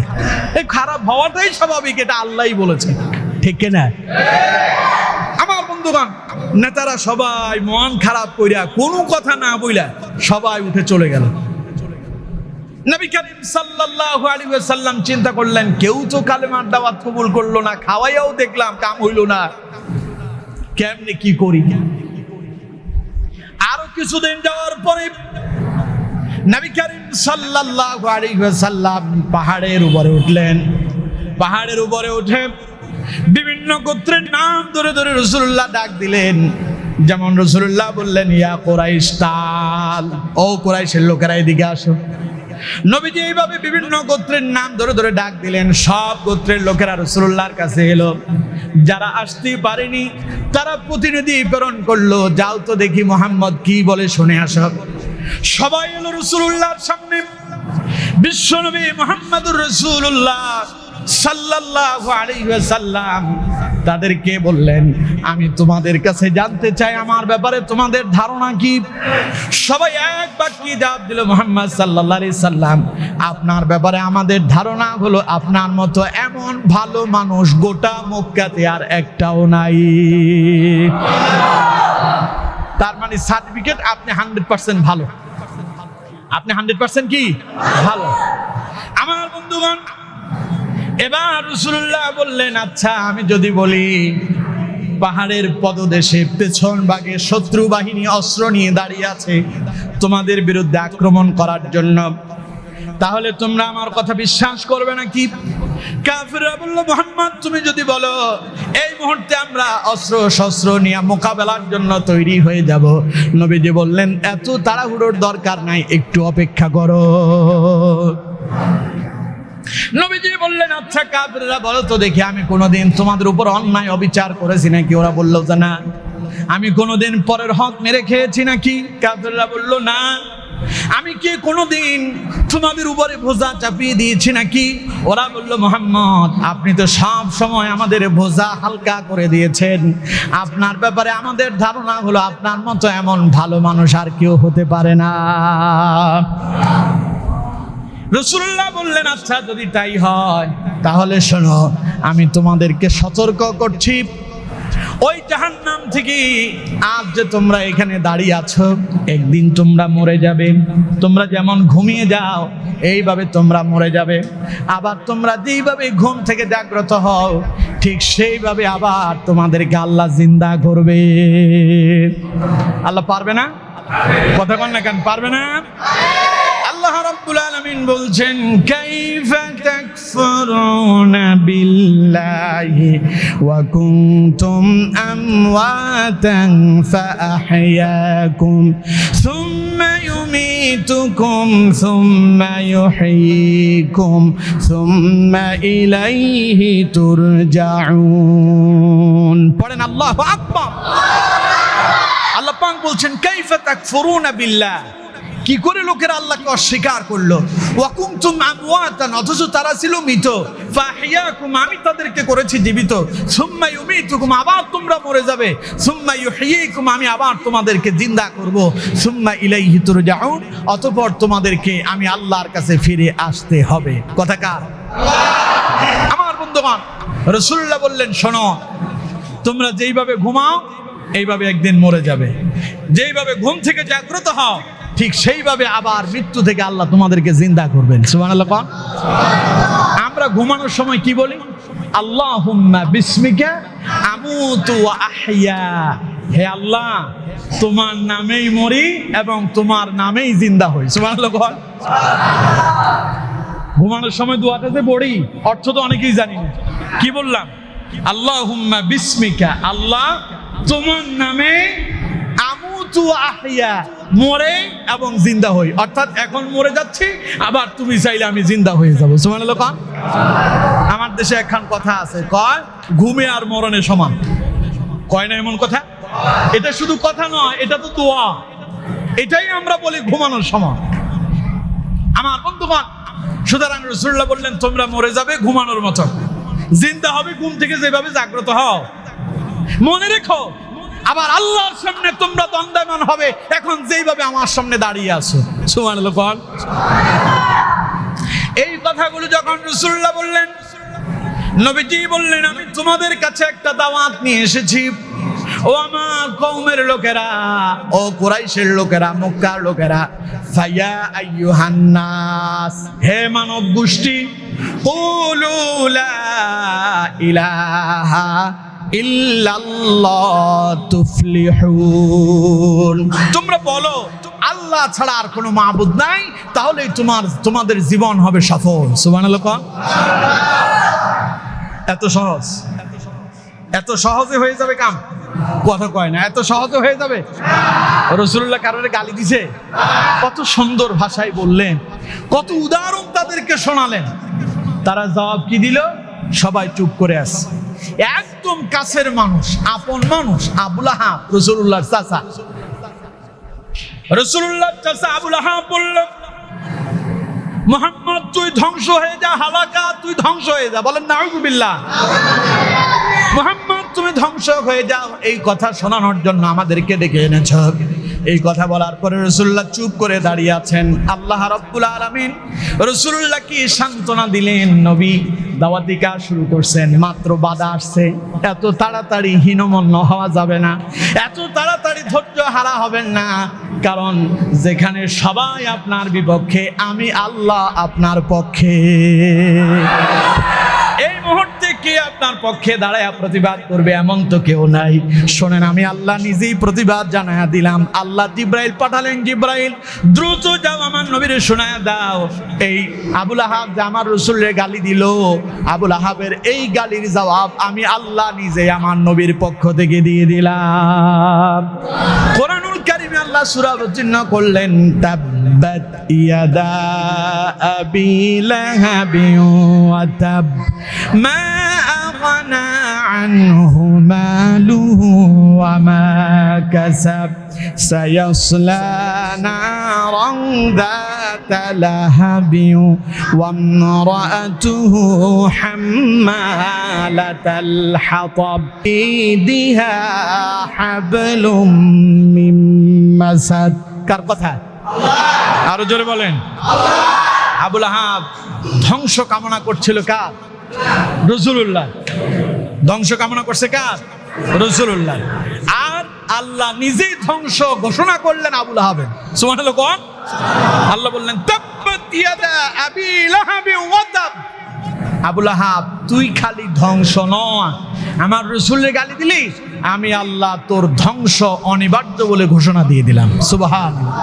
এই খারাপ হওয়াটাই স্বাভাবিক, এটা আল্লাহই বলেছেন। ঠিক না? আমার বন্ধুগণ, নেতারা সবাই মন খারাপ কইরা কোনো কথা না বইলা সবাই উঠে চলে গেল। নবী করিম সাল্লাল্লাহু আলাইহি ওয়াসাল্লাম চিন্তা করলেন, কেউ তো কালেমার দাওয়াত কবুল করলো না, খাওয়াইয়াও দেখলাম কাম হইল না, কেমনে কি করি? আরো কিছুদিন যাওয়ার পরে নবী করিম সাল্লাল্লাহু আলাইহি ওয়াসাল্লাম পাহাড়ের উপরে উঠলেন। পাহাড়ের উপরে উঠে বিভিন্ন গোত্রের নাম ধরে ধরে রাসূলুল্লাহ ডাক দিলেন। যেমন রাসূলুল্লাহ বললেন, ইয়া কুরাইশ তাল, ও কুরাইশের লোকেরা এদিকে আসো। নবীজি এইভাবে বিভিন্ন গোত্রের নাম ধরে ধরে ডাক দিলেন। সব গোত্রের লোকেরা রাসূলুল্লাহর কাছে এলো। যারা আসতে পারেনি তারা প্রতিনিধি প্রেরণ করলো, যাও তো দেখি মুহাম্মদ কি বলে শুনে আসো। সবাই এলো রাসূলুল্লাহর সামনে। বিশ্বনবী মুহাম্মদুর রাসূলুল্লাহ সাল্লাল্লাহু আলাইহি ওয়াসাল্লাম তাদেরকে বললেন, আমি তোমাদের কাছে জানতে চাই আমার ব্যাপারে তোমাদের ধারণা কি? সবাই এক বাক্যে জবাব দিল, মুহাম্মদ সাল্লাল্লাহু আলাইহি সাল্লাম, আপনার ব্যাপারে আমাদের ধারণা হলো আপনার মতো এমন ভালো মানুষ গোটা মক্কাতে আর একটাও নাই। তার মানে সার্টিফিকেট আপনি 100% ভালো, আপনি 100% কি ভালো। আমার বন্ধুগণ, এবার রাসূলুল্লাহ বললেন, আচ্ছা আমি যদি বলি পাহাড়ের পদদেশে পেছন ভাগে শত্রু বাহিনী অস্ত্র নিয়ে দাঁড়িয়ে আছে তোমাদের বিরুদ্ধে আক্রমণ করার জন্য, তাহলে তোমরা আমার কথা বিশ্বাস করবে নাকি? কাফিররা বলল, মুহাম্মদ তুমি যদি বলো এই মুহূর্তে আমরা অস্ত্র শস্ত্র নিয়ে মোকাবেলার জন্য তৈরি হয়ে যাব, নবীজি বললেন এত তাড়াহুড়োর দরকার নাই, একটু অপেক্ষা করো। নবীজি বললেন, আচ্ছা কাফিররা বলো তো দেখি, আমি কোনোদিন তোমাদের উপর অন্যায় অবিচার করেছি নাকি? ওরা বলল যে না। আমি কোনোদিন পরের হক মেরে খেয়েছি নাকি? কাফিররা বলল না। আমি কি কোনোদিন তোমাদের উপরে বোঝা চাপিয়ে দিয়েছি নাকি? ওরা বলল, মুহাম্মদ আপনি তো সব সময় আমাদের বোঝা হালকা করে দিয়েছেন, আপনার ব্যাপারে আমাদের ধারণা হলো আপনার মতো এমন ভালো মানুষ আর কেউ হতে পারে না। রাসূলুল্লাহ বললেন, আচ্ছা যদি তাই হয় তাহলে শোনো, আমি তোমাদেরকে সতর্ক করছি, ওই জাহান্নাম থেকে আজ যে তোমরা এখানে দাঁড়িয়ে আছো, একদিন তোমরা মরে যাবে। তোমরা যেমন ঘুমিয়ে যাও এইভাবে তোমরা মরে যাবে, আবার তোমরা যেইভাবে ঘুম থেকে জাগ্রত হও ঠিক সেইভাবে আবার তোমাদেরকে আল্লাহ জিন্দা করবে। আল্লাহ পারবে না? কথা বল না কেন, পারবে না? আল্লাহ রাব্বুল আলামিন বলছেন, কাইফা তাকফুরুনা বিল্লাহি ওয়া কুনতুম আমওয়াতান ফাআহইয়াকুম সুম্মা ইউমীতুকুম সুম্মা ইউহয়ীকুম সুম্মা ইলাইহি তুরজাউন। পড়েন আল্লাহু আকবার। আল্লাহ পাক বলছেন, কাইফা তাকফুরুনা বিল্লাহ, কি করে লোকেরা আল্লাহকে অস্বীকার করলো? ওয়া কুনতুম আমওয়াতান, অথচ তারা ছিল মৃত। ফাহিয়াকুম, আমি তাদেরকে করেছি জীবিত। সুম্মা ইউমীতুকুম, আবার তোমরা মরে যাবে। সুম্মা ইউহয়ীকুম, আমি আবার তোমাদেরকে জিন্দা করব। সুম্মা ইলাইহি তুরজাউন, অতঃপর তোমাদেরকে আমি আল্লাহর কাছে ফিরে আসতে হবে। কথা কার? আমার বন্ধুগণ, রাসূলুল্লাহ বললেন, শোনো, তোমরা যেইভাবে ঘুমাও এইভাবে একদিন মরে যাবে, যেইভাবে ঘুম থেকে জাগ্রত হও ঠিক সেইভাবে আবার মৃত্যু থেকে আল্লাহ তোমাদেরকে জিন্দা করবেন। সুবহানাল্লাহ। আমরা ঘুমানোর সময় কি বলি? আল্লাহুম্মা বিসমিকা আমুতু ওয়া আহইয়া, হে আল্লাহ তোমার নামেই মরি এবং তোমার নামেই জিন্দা হই। সুবহানাল্লাহ। ঘুমানোর সময় দোয়াটা যে পড়ি অর্থ তো অনেকেই জানি না। কি বললাম? আল্লাহুম্মা বিসমিকা, আল্লাহ তোমার নামে আমুতু আহইয়া, মরে এবং জিন্দা হই, অর্থাৎ এখন মরে যাচ্ছি, আবার তুমি চাইলে আমি জিন্দা হয়ে যাবো। সুবহানাল্লাহ। আমার দেশে একখান কথা আছে, কয় ঘুমে আর মরণে সমান। কয় না এমন কথা? এটা শুধু কথা নয়, এটা তো দোয়া। এটাই আমরা বলি ঘুমানোর সময়। আমার বন্ধুগণ, সুতরাং রাসূলুল্লাহ বললেন তোমরা মরে যাবে ঘুমানোর মতো, জিন্দা হবে ঘুম থেকে যেভাবে জাগ্রত হও। মনে রেখো, আবার আল্লাহর সামনে তোমরা দণ্ডায়মান হবে এখন যেইভাবে আমার সামনে দাঁড়িয়ে আছো। সুবহানাল্লাহ। এই কথাগুলো যখন রাসূলুল্লাহ বললেন, নবীজি বললেন, আমি তোমাদের কাছে একটা দাওয়াত নিয়ে এসেছি। ও আমার কওমের লোকেরা, ও কুরাইশের লোকেরা, মক্কার লোকেরা, ফায়া আইয়ুহান নাস, হে মানব গোষ্ঠী, কুলু লা ইলাহা ইল্লাল্লাহ তুফলিহুন, তোমরা বলো আল্লাহ ছাড়া আর কোনো মাবুদ নাই, তাহলেই তোমাদের জীবন হবে সফল। সুবহানাল্লাহ। এত সহজ, এত সহজে হয়ে যাবে কাম? কথা কয় না, এত সহজে হয়ে যাবে? রাসূলুল্লাহ কারোর গালি দিছে? কত সুন্দর ভাষায় বললেন, কত উদাহরণ তাদেরকে শোনালেন। তারা জবাব কি দিল? সবাই চুপ করে আছে। একদম কাছের মানুষ, আপন মানুষ, আবু লাহাব, রাসূলুল্লাহর চাচা। রাসূলুল্লাহর চাচা আবু লাহাব বলল, মুহাম্মদ তুই ধ্বংস হয়ে যা, হালাকা, তুই ধ্বংস হয়ে যা। বলেন নাউযুবিল্লাহ। মুহাম্মদ তুমি ধ্বংস হয়ে যাও, এই কথা শোনানোর জন্য আমাদেরকে ডেকে এনেছ। এই কথা বলার পরে রাসূলুল্লাহ চুপ করে দাঁড়িয়ে আছেন। আল্লাহ রাব্বুল আলামিন রাসূলুল্লাহকে সান্ত্বনা দিলেন। নবী দাওয়াতি কাজ শুরু করছেন, মাত্র বাধা আসছে। এত তাড়াতাড়ি হীনমন্য হওয়া যাবে না, এত তাড়াতাড়ি খালি ধৈর্য হারা হবেন না, কারণ যেখানে সবাই আপনার বিপক্ষে, আমি আল্লাহ আপনার পক্ষে। এই মুহূর্তে কে আপনার পক্ষে দাঁড়ায় প্রতিবাদ করবে এমন তো কেউ নাই। শোনেন, আমি আল্লাহ নিজেই প্রতিবাদ জানায়া দিলাম। আল্লাহ জিব্রাইল পাঠালেন, জিব্রাইল দ্রুত যাও আমার নবীরে শোনায়া দাও, এই আবুল আহাব যে আমার রাসূলের গালি দিল, আবুল আহাবের এই গালির জবাব আমি আল্লাহ নিজে আমার নবীর পক্ষ থেকে দিয়ে দিলাম। কোরআনুল কারীমে আল্লাহ সূরা অবতীর্ণ করলেন, তাব্বাত ইয়াদা আবি লাহাবিন ওয়া তাব মা আগনা আনহু মালুহু ওয়া মা কাসাব সায়াসলা নারান যাতা লাহাবিন ওয়া ইমরাআতুহু হাম্মালাতাল হাতাব ইদিহা হাবলুম মিন মাসাদ। কার কথা? আল্লাহ। আরো জোরে বলেন আল্লাহ। আবুল আহাব ধ্বংস কামনা করছিল কার? রাসূলুল্লাহ। ধ্বংস কামনা করছে কার? রাসূলুল্লাহ। আর আল্লাহ নিজেই ধ্বংস ঘোষণা করলেন আবুল আহাবের। সুবহানাল্লাহ কোন? আল্লাহ বললেন, তাব্বাত ইয়াদা আবি লাহাবি ওয়া তাব। আবুল আহাব, তুই খালি ধ্বংস নয়, আমার রাসূলের গালি দিলি, আমি আল্লাহ তোর ধ্বংস অনিবার্য বলে ঘোষণা দিয়ে দিলাম। সুবহানাল্লাহ।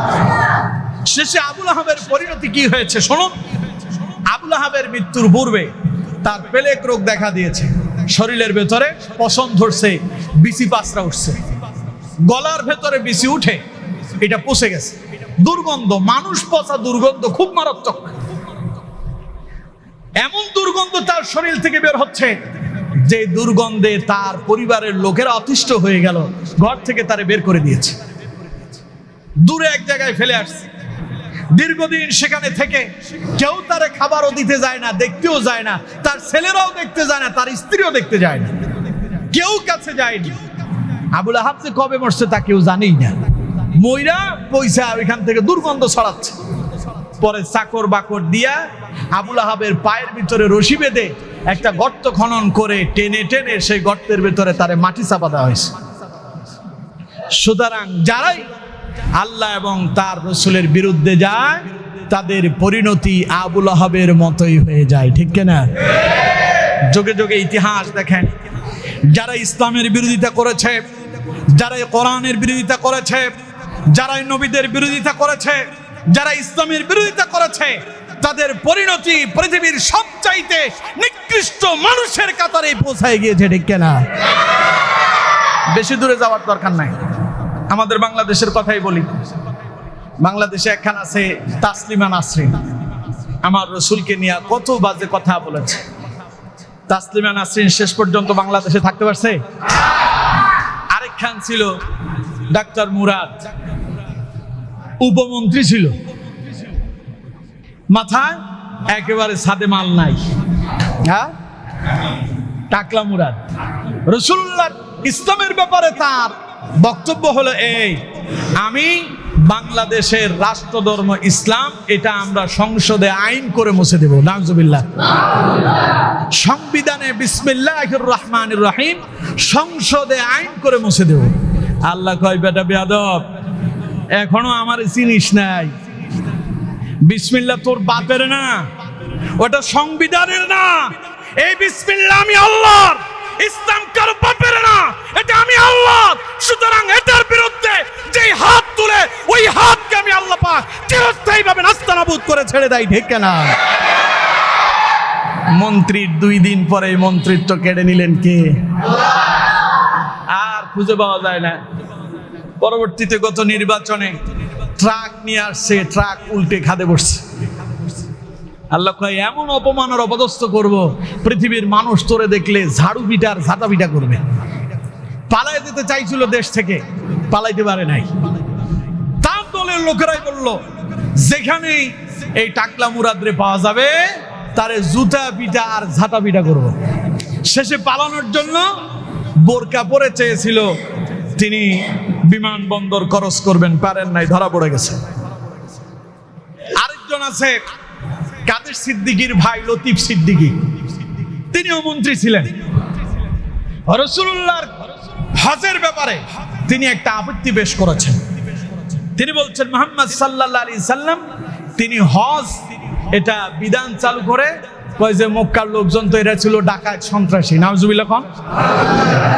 শেষে আবুল আহাবের পরিণতি কি হয়েছে শোনো। আবুল আহাবের মৃত্যুর পূর্বে তার পেলেক রোগ দেখা দিয়েছে, শরীরের ভেতরে পশম ধরছে, বিসি পাসরা উঠছে, গলার ভেতরে বিসি উঠে এটা পচে গেছে, দুর্গন্ধ, মানুষ পচা দুর্গন্ধ, খুব মারাত্মক। এমন দুর্গন্ধ তার শরীর থেকে বের হচ্ছে যে দুর্গন্ধে তার পরিবারের লোকেরা অতিষ্ঠ হয়ে গেল, ঘর থেকে তারে বের করে দিয়েছে, দূরে এক জায়গায় ফেলে আসছে। দীর্ঘদিন সেখানে থেকে কেউ তারে খাবারও দিতে যায় না, দেখতেও যায় না, তার ছেলেরাও দেখতে যায় না, তার স্ত্রীও দেখতে যায় না, কেউ কাছে যায়নি। আবুল আহাব যে কবে মরছে তা কেউ জানেই না, মইরা পয়সা ওইখান থেকে দুর্গন্ধ ছড়াচ্ছে। পরে চাকর বাকর দিয়া আবুল আহাবের পায়ের ভিতরে রশি বেঁধে একটা গর্ত খনন করে টেনে টেনে সেই গর্তের ভিতরে তারে মাটি চাপা দেওয়া হয়েছে। সুতরাং যারাই আল্লাহ এবং তার রাসূলের বিরুদ্ধে যায় তাদের পরিণতি আবুল আহাবের মতোই হয়ে যায়, ঠিক কিনা? যুগে যুগে ইতিহাস দেখেন, যারা ইসলামের বিরোধিতা করেছে, যারা কোরআনের বিরোধিতা করেছে, যারা নবীদের বিরোধিতা করেছে, যারা ইসলামের বিরোধিতা করেছে, তাদের পরিণতি পৃথিবীর সবচাইতে নিকৃষ্ট মানুষের কাতারে পৌঁছায় গিয়েছে, ঠিক কিনা? বেশি দূরে যাওয়ার দরকার নাই, আমাদের বাংলাদেশের কথাই বলি। বাংলাদেশে একখান আছে তাসলিমা নাসরিন, আমার রাসূলকে নিয়ে কত বাজে কথা বলেছে। তাসলিমা নাসরিন শেষ পর্যন্ত বাংলাদেশে থাকতে পারছে? আরেকখান ছিল ডাক্তার মুরাদ, উপমন্ত্রী ছিল, মাথায় একেবারে সাদে মাল নাই, হ্যাঁ, টাকলা মুরাদ। রাসূলুল্লাহ ইসলামের ব্যাপারে তার বক্তব্য হলো এই, আমি বাংলাদেশের রাষ্ট্রধর্ম ইসলাম, এটা আমরা সংসদে আইন করে মুছে দেব। নাউজুবিল্লাহ। সংবিধানে বিসমিল্লাহির রহমানির রহিম সংসদে আইন করে মুছে দেব। আল্লাহ কয়, বেটা বেয়াদব, এখনো আমার চিনিস নাই। বিসমিল্লাহ তোর বাপের না, ওটা সংবিধানের না। এই বিসমিল্লাহ আমি আল্লাহর, ইসলাম কারো বাপের না, এটা আমি আল্লাহ। সুতরাং এটার বিরুদ্ধে যেই হাত তুলে ওই হাতকে আমি আল্লাহ পাক চিরস্থায়ীভাবে নাস্তানাবুদ করে ছেড়ে দেয়, ঠিক না? মন্ত্রীর 2 দিন পরে মন্ত্রিত্ব কেড়ে নিলেন কে? আর খুঁজে পাওয়া যায় না। পরবর্তীতে গত নির্বাচনে ট্রাক নিয়ে আসছে, ট্রাক উল্টে খাদে বসছে। আল্লাহ কয়, এমন অপমান আর অপদস্থ করব, পৃথিবীর মানুষ তোরে দেখলে ঝাড়ু পিটার ঝাঁটা পিটা করবে। পালায় যেতে চাইছিল দেশ থেকে, পালাইতে পারে নাই। তার দলের লোকেরাই বলল, যেখানেই এই টাকলা মুরাদরে পাওয়া যাবে তারে জুতা পিটা আর ঝাঁটা পিটা করব। শেষে পালানোর জন্য বোরকা পরে চেয়েছিল, তিনি বিমানবন্দর খরচ করবেন, পারেন নাই, ধরা পড়ে গেছে। আরেকজন আছে কাদের সিদ্দিকীর ভাই লতিফ সিদ্দিকী, তিনিও মন্ত্রী ছিলেন। রাসূলুল্লাহর হজের ব্যাপারে তিনি একটা আপত্তি পেশ করেছেন। তিনি বলছেন মুহাম্মদ সাল্লাল্লাহু আলাইহি সাল্লাম তিনি হজ এটা বিধান চালু করে কয় যে মক্কার লোকজন তো এরা ছিল ডাকাত সন্ত্রাসী, নাউজুবিল্লাহ খান,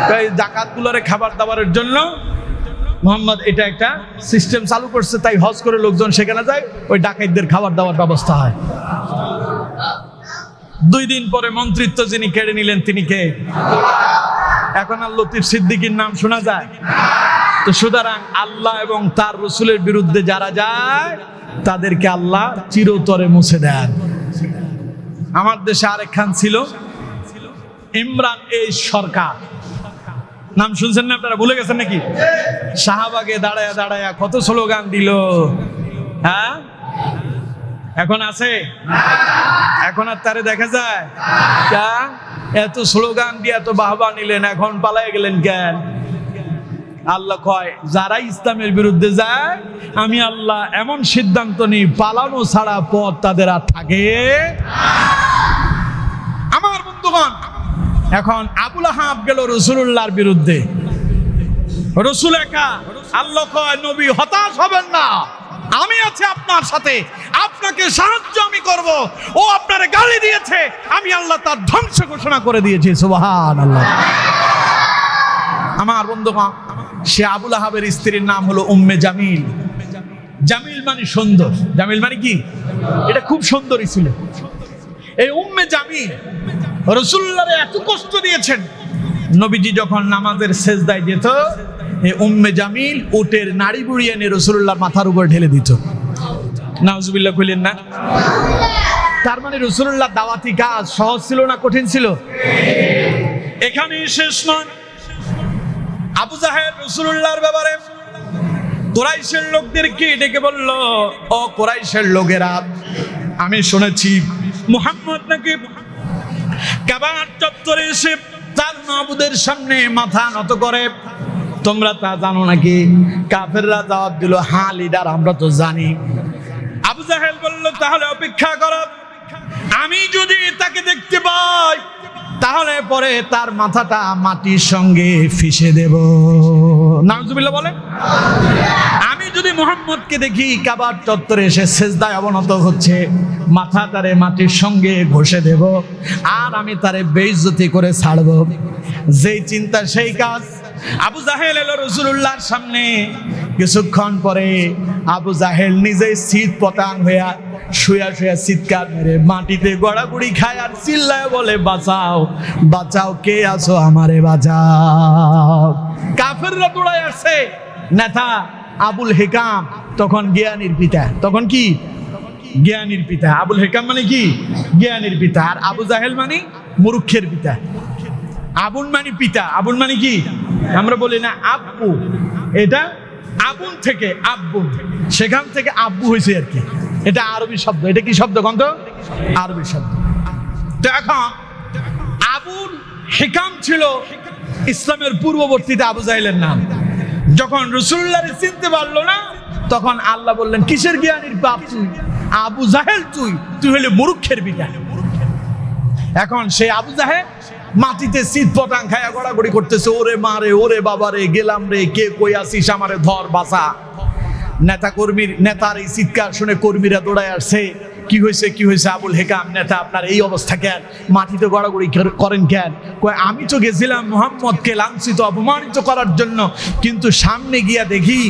তাই ডাকাতগুলোরে খাবার দাবারের জন্য মোহাম্মদ এটা একটা সিস্টেম চালু করছে, তাই হজ করে লোকজন সেখানে যায়, ওই ডাকাতদের খাবার দাবার ব্যবস্থা হয়। 2 দিন পরে মন্ত্রিত্ব যিনি কেড়ে নিলেন তিনি কে? এখন আর লতিফ সিদ্দিকীর নাম শোনা যায়? তো সুতরাং আল্লাহ এবং তার রসুলের বিরুদ্ধে যারা যায় তাদেরকে আল্লাহ চিরতরে মুছে দেন। আমার দেশে আরেক খান ছিল ইমরান এই সরকার, নাম শুনছেন না আপনারা? ভুলে গেছেন নাকি? শাহবাগে দাঁড়ায়া দাঁড়ায়া কত স্লোগান দিল, হ্যাঁ? এখন আছে? এখন আর তারে দেখা যায়? এত স্লোগান দিয়ে এত বাহবা নিলেন, এখন পালায় গেলেন কেন? আল্লাহ কয় যারা ইসলামের বিরুদ্ধে যায় আমি আল্লাহ এমন সিদ্ধান্ত নিই পালানো ছাড়া পথ তাদের আর থাকে। আমার বন্ধুগণ, এখন আবুল আহাব গেল রাসূলুল্লাহর বিরুদ্ধে। রাসূল একা, আল্লাহ কয় নবী হতাশ হবেন না, আমি আছি আপনার সাথে, আপনাকে সাহায্য আমি করব। ও আপনারে গালি দিয়েছে, আমি আল্লাহ তার ধ্বংস ঘোষণা করে দিয়েছি। সুবহানাল্লাহ। আমার বন্ধুগণ, সে আবুল আহাবের স্ত্রীর নাম হলো উম্মে জামিল। জামিল মানে সুন্দর। জামিল মানে কি? এটা খুব সুন্দরী ছিল। এই উম্মে জামিল রাসূলুল্লাহরে এত কষ্ট দিয়েছেন, নবীজি যখন নামাজের সেজদায় যেত এই উম্মে জামিল উটের নাড়ি বুড়ি এনে রাসূলুল্লাহর মাথার উপর ঢেলে দিত। নাউজুবিল্লাহ কইলেন না? তার মানে রাসূলুল্লাহর দাওয়াতি কাজ সহজ ছিল না কঠিন ছিল? এখানে শেষ নয়। আবু জাহেল রাসূলুল্লাহর ব্যাপারে কুরাইশের লোকদেরকে ডেকে বলল, ও কুরাইশের লোকেরা, আমি শুনেছি মুহাম্মদ নাকি কাবার চত্বরে এসে তার মাবুদের সামনে মাথা নত করে, তোমরা তা জানো নাকি? কাফেররা জবাব দিল, হ্যাঁ লিডার, আমরা তো জানি। আবু জাহেল বলল, তাহলে অপেক্ষা করো, আমি যদি তাকে দেখতে পাই তাহলে পরে তার মাথাটা মাটির সঙ্গে ফিশে দেব। নাউজুবিল্লাহ বলে। আমি যদি মুহাম্মদকে দেখি কাবার চত্বরে এসে সেজদায় অবনত হচ্ছে, মাথা তারে মাটির সঙ্গে ঘষে দেব, আর আমি তারে বেইজ্জতি করে ছাড়ব। যেই চিন্তা সেই কাজ। আবু জাহেল এলো রাসূলুল্লাহর সামনে। কিছুক্ষণ পরে আবু জাহেল নিজেই শীত পতান হইয়া শুয়া শুয়া চিৎকার মেরে মাটিতে গড়াগড়ি খায় আর চিল্লায় বলে, বাঁচাও বাঁচাও, কে আছো আমারে বাঁচাও। কাফেররা দৌড়ায় আসছে। নেতা আবুল হেকাম তখন জ্ঞানীর পিতা। তখন কি? জ্ঞানীর পিতা। আবুল হেকাম মানে কি? জ্ঞানীর পিতা। আর আবু জাহেল মানে মূর্খের পিতা। আবুল মানে পিতা, আবুল মানে কি? আমরা বলি না আব্বু, এটা আবুল থেকে আব্বু, সেখান থেকে আব্বু হয়েছে আর কি। এটা আরবি শব্দ। এটা কি শব্দ? গন্ধ আরবি শব্দ। তো এখন আবুল হিকাম ছিল ইসলামের পূর্ববর্তীতে আবু জাহেলের নাম। যখন রাসূলুল্লাহকে চিনতে পারলো না, তখন আল্লাহ বললেন, কিসের জ্ঞানীর বাপ তুই? আবু জাহেল তুই হলে মূর্খের পিতা। এখন সেই আবু জাহেল মাটিতে শীত পটাং খায়া গড়াগড়ি করতেছে, ওরে মারে, ওরে বাবারে, গেলাম রে, কে কই আসিস, আমারে ধর বাঁচা। নেতার এই চিৎকার শুনে কর্মীরা দৌড়ায় আসছে। কি হয়েছে কি হয়েছে? আবুল হেকাম, নেতা আপনার এই অবস্থা কেন? মাটিতে গড়াগড়ি করেন কেন? কয় আমি তো গেছিলাম মুহাম্মদকে লাঞ্ছিত অপমানিত করার জন্য, কিন্তু সামনে গিয়া দেখি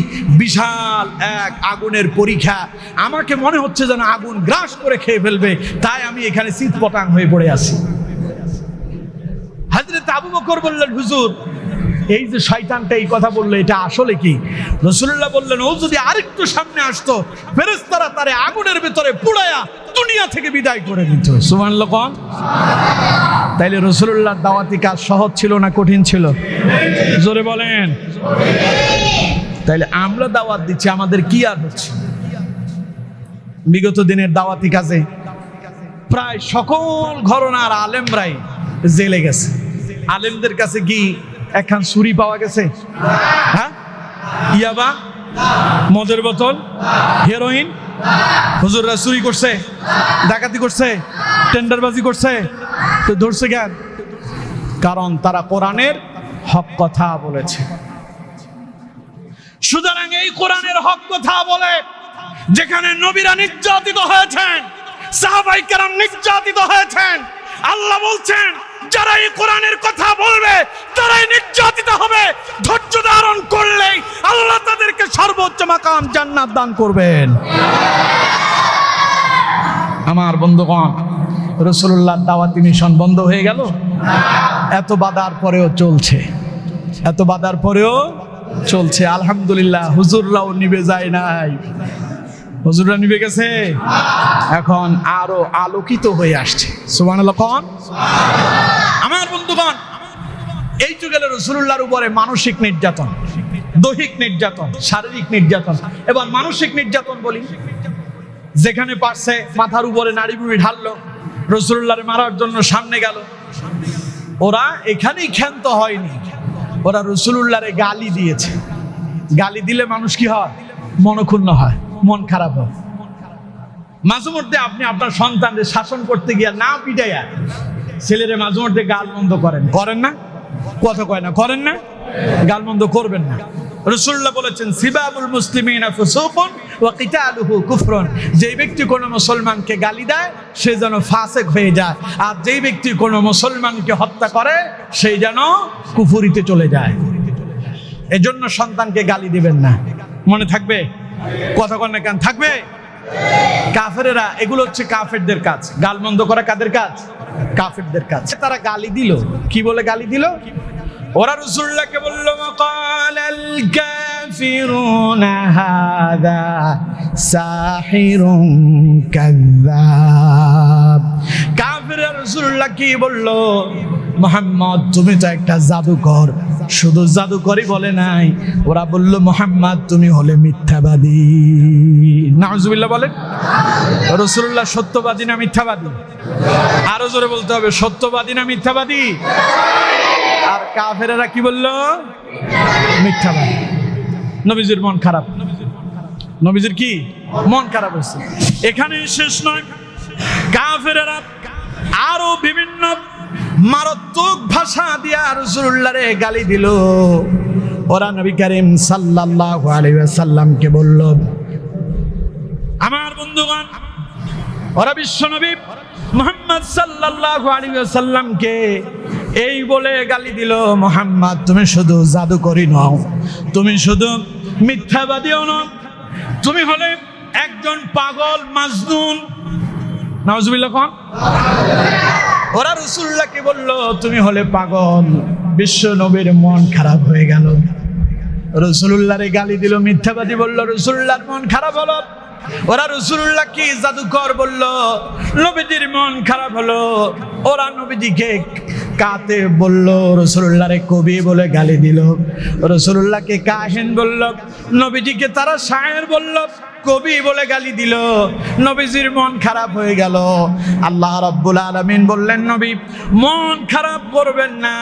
বিশাল এক আগুনের পরীক্ষা, আমাকে মনে হচ্ছে যেন আগুন গ্রাস করে খেয়ে ফেলবে, তাই আমি এখানে চিৎপটাং হয়ে পড়ে আছি। হযরত আবু বকর বললেন, হুজুর এই যে শয়তানটা এই কথা বললো, এটা আসলে কি? রাসূলুল্লাহ বললেন, ও যদি আরেকটু সামনে আসতো ফেরেশতারা তারে আগুনের ভিতরে পুড়ায়া দুনিয়া থেকে বিদায় করে দিত। সুবহানাল্লাহ কোন? তাইলে রাসূলুল্লাহর দাওয়াতি কাজ সহজ ছিল না কঠিন ছিল? জোরে বলেন। তাইলে আমরা দাওয়াত দিচ্ছি, আমাদের কি আর হচ্ছে? বিগত দিনের দাওয়াতি কাজে প্রায় সকল ঘরানার আলেমরাই জেলে গেছে। আলেমদের কাছে কি একখান ছুরি পাওয়া গেছে? হ্যাঁ, ইয়াবা, মদের বোতল, হেরোইন হুজুররা চুরি করছে, ডাকাতি করছে, টেন্ডারবাজি করছে, তো ধরছে কেন? কারণ তারা কোরআনের হক কথা বলেছে। সুতরাং এই কোরআনের হক কথা বলে, যেখানে নবীরা নির্যাতিত হয়েছেন, সাহাবায়ে কেরাম নির্যাতিত হয়েছেন, আল্লাহ বলছেন যারা এই কোরআনের কথা বলবে তারাই নির্যাতিত হবে। ধৈর্য ধারণ করলেই আল্লাহ তাদেরকে সর্বোচ্চ মাকাম জান্নাত দান করবেন। আমার বন্ধুগণ, রাসূলুল্লাহর দাওয়াতি মিশন বন্ধ হয়ে গেল? এত বাধার পরেও চলছে, এত বাধার পরেও চলছে। আলহামদুলিল্লাহ, হুজুররাও নিভে যায় নাই, হুজুররা নিভে গেছে, এখন আরো আলোকিত হয়ে আসছে। সুবহানাল্লাহ। আমার বন্ধুগণ, এই যুগে রাসূলুল্লাহর উপরে মানসিক নির্যাতন, দৈহিক নির্যাতন, শারীরিক নির্যাতন, এবার মানসিক নির্যাতন বলি। যেখানে পারছে মাথার উপরে নাড়ি বুড়ি ঢাললো, রাসূলুল্লাহরে মারার জন্য সামনে গেল। ওরা এখানেই ক্ষান্ত হয়নি, ওরা রাসূলুল্লাহরে গালি দিয়েছে। গালি দিলে মানুষ কি হয়? মনক্ষুণ্ণ হয়, মন খারাপ হয়। মাঝে মধ্যে আপনি আপনার সন্তানদের শাসন করতে গিয়ে না পিটাইয়া ছেলেরে মাঝে মধ্যে গাল মন্দ করেন, করেন না? কথা কয় না, করেন না? গাল মন্দ করবেন না। রাসূলুল্লাহ বলেছেন সিবাবুল মুসলিমিনা ফুসুকুন ওয়া কিতালুহু কুফরুন। যেই ব্যক্তি কোনো মুসলমানকে গালি দেয় সে যেন ফাসিক হয়ে যায়, আর যেই ব্যক্তি কোনো মুসলমানকে হত্যা করে সেই যেন কুফরিতে চলে যায়। এজন্য সন্তানকে গালি দিবেন না, মনে থাকবে? কথা কন না কেন? থাকবে? কাফেরেরা, এগুলো হচ্ছে কাফেরদের কাজ। গাল মন্দ করা কাদের কাজ? কাফেরদের কাজ। তারা গালি দিল, কি বলে গালি দিল? ওরা রাসূলুল্লাহকে বলল মাকালাল কাফিরুনা হাদা সাহিরুন কাযযাব। কাফেররা রাসূলুল্লাহ কি বলল? মুহাম্মদ তুমি তো একটা জাদুকর। শুধু জাদুকরই বলে নাই, ওরা বলল মুহাম্মদ তুমি হলে মিথ্যাবাদী। নাউজুবিল্লাহ বলেন। রাসূলুল্লাহ সত্যবাদী না মিথ্যাবাদী? আরো জোরে বলতে হবে, সত্যবাদী না মিথ্যাবাদী? আর কাফেরেরা কি বলল? মিথ্যাবাদী। নবীজির মন খারাপ, নবীজির কি মন খারাপ হয়েছে। এখানে শেষ নয়, কাফেরেরা আরো বিভিন্ন মারাত্মক ভাষা দিয়া রাসূলুল্লাহরে গালি দিল। ওরা নবী করিম সাল্লাল্লাহু আলাইহি ওয়াসাল্লামকে বলল, আমার বন্ধুগণ, ওরা বিশ্বনবী মুহাম্মদ সাল্লাল্লাহু আলাইহি ওয়াসাল্লামকে এই বলে গালি দিল, মুহাম্মদ তুমি শুধু জাদুকরই নও, তুমি শুধু মিথ্যাবাদীও নও, তুমি হলে একজন পাগল মাজনুন। নাউজুবিল্লাহ কোন? ওরা রাসূলুল্লাহকে বলল তুমি হলে পাগল। বিশ্ব নবীর মন খারাপ হয়ে গেল, রাসূলুল্লাহরে গালি দিল, মিথ্যাবাদী বলল, রাসূলুল্লাহর মন খারাপ হলো। ওরা রাসূলুল্লাহ কি জাদুকর বলল, নবীজির মন খারাপ হলো। ওরা নবীজিকে কাতে বলল, রাসূলুল্লাহরে কবি বলে গালি দিল, রাসূলুল্লাহকে কাহিন বলল, নবীজিকে তারা শায়ের বলল, কবি বলে গালি দিল। নবীজির মন খারাপ হয়ে গেল। আল্লাহ রাব্বুল আলামিন বললেন, নবী মন খারাপ করবেন না,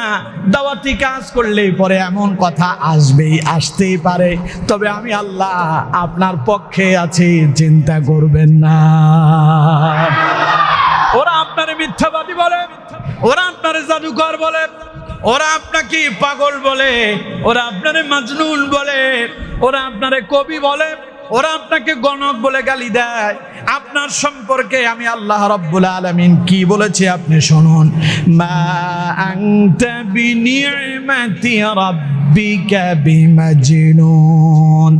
দাওয়াতি কাজ করলেই পরে এমন কথা আসবেই, আসতেই পারে, তবে আমি আল্লাহ আপনার পক্ষে আছি, চিন্তা করবেন না। ওরা আপনারে মিথ্যাবাদী বলে, ওরা আপনারে জাদুকর বলে, ওরা আপনাকে পাগল বলে, ওরা আপনারে মাজনুন বলে, ওরা আপনারে কবি বলে, ওরা আপনাকে গণক বলে গালি দেয়। আপনার সম্পর্কে আমি আল্লাহ রাব্বুল আলামিন কি বলেছি আপনি শুনুন, মা আনতা বিনি'মাতি রাব্বিকা বিমাজনুন।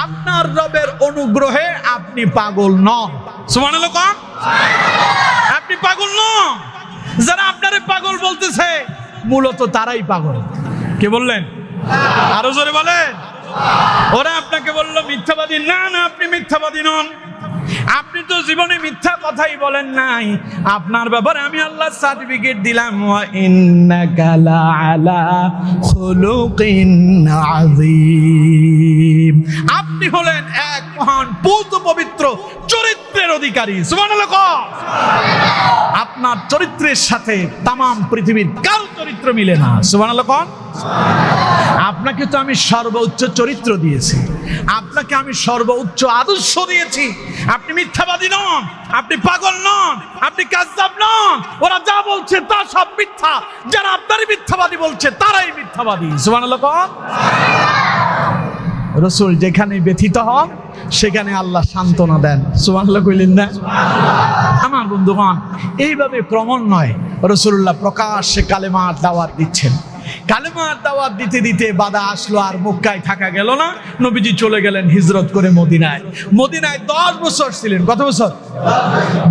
আপনার রবের অনুগ্রহে আপনি পাগল নন। সুবহানাল্লাহ কোন? আপনি পাগল নন। যারা আপনারে পাগল বলতেছে মূলত তারাই পাগল। কে বললেন? আরো জোরে বলেন। ওরা আপনাকে বলল মিথ্যাবাদী। না না, আপনি মিথ্যাবাদী নন। আপনি তো জীবনে মিথ্যা কথাই বলেন নাই। আপনার ব্যাপারে আমি আল্লাহ সার্টিফিকেট দিলাম, ওয়া ইন্নাকা লাআলা খুলুকিন আযীম। আপনি হলেন এক মহান পূত পবিত্র চরিত্রের অধিকারী। সুবহানাল্লাহ। আপনার চরিত্রের সাথে তামাম পৃথিবীর কারো চরিত্র মিলে না। সুবহানাল্লাহ। আপনাকে তো আমি সর্বোচ্চ চরিত্র দিয়েছি, আপনাকে আমি সর্বোচ্চ আদর্শ দিয়েছি, আপনি মিথ্যাবাদী নন, আপনি পাগল নন, আপনি কাযযাব নন। ওরা যা বলছে তা সব মিথ্যা, যারা আপনারই মিথ্যাবাদী বলছে তারাই মিথ্যাবাদী। সুবহানাল্লাহ। রাসূল যেখানে ব্যথিত হন সেখানে আল্লাহ সান্ত্বনা দেন। সুবহানাল্লাহ কইলেন না? আমার বন্ধুগণ, এইভাবে ক্রমান্বয়ে রাসূলুল্লাহ প্রকাশ্যে কালেমার দাওয়াত দিচ্ছেন। কালেমার দাওয়াত দিতে দিতে বাধা আসলো, আর মক্কায় থাকা গেল না। নবীজি চলে গেলেন হিজরত করে মদিনায়। মদিনায় 10 বছর ছিলেন। কত বছর?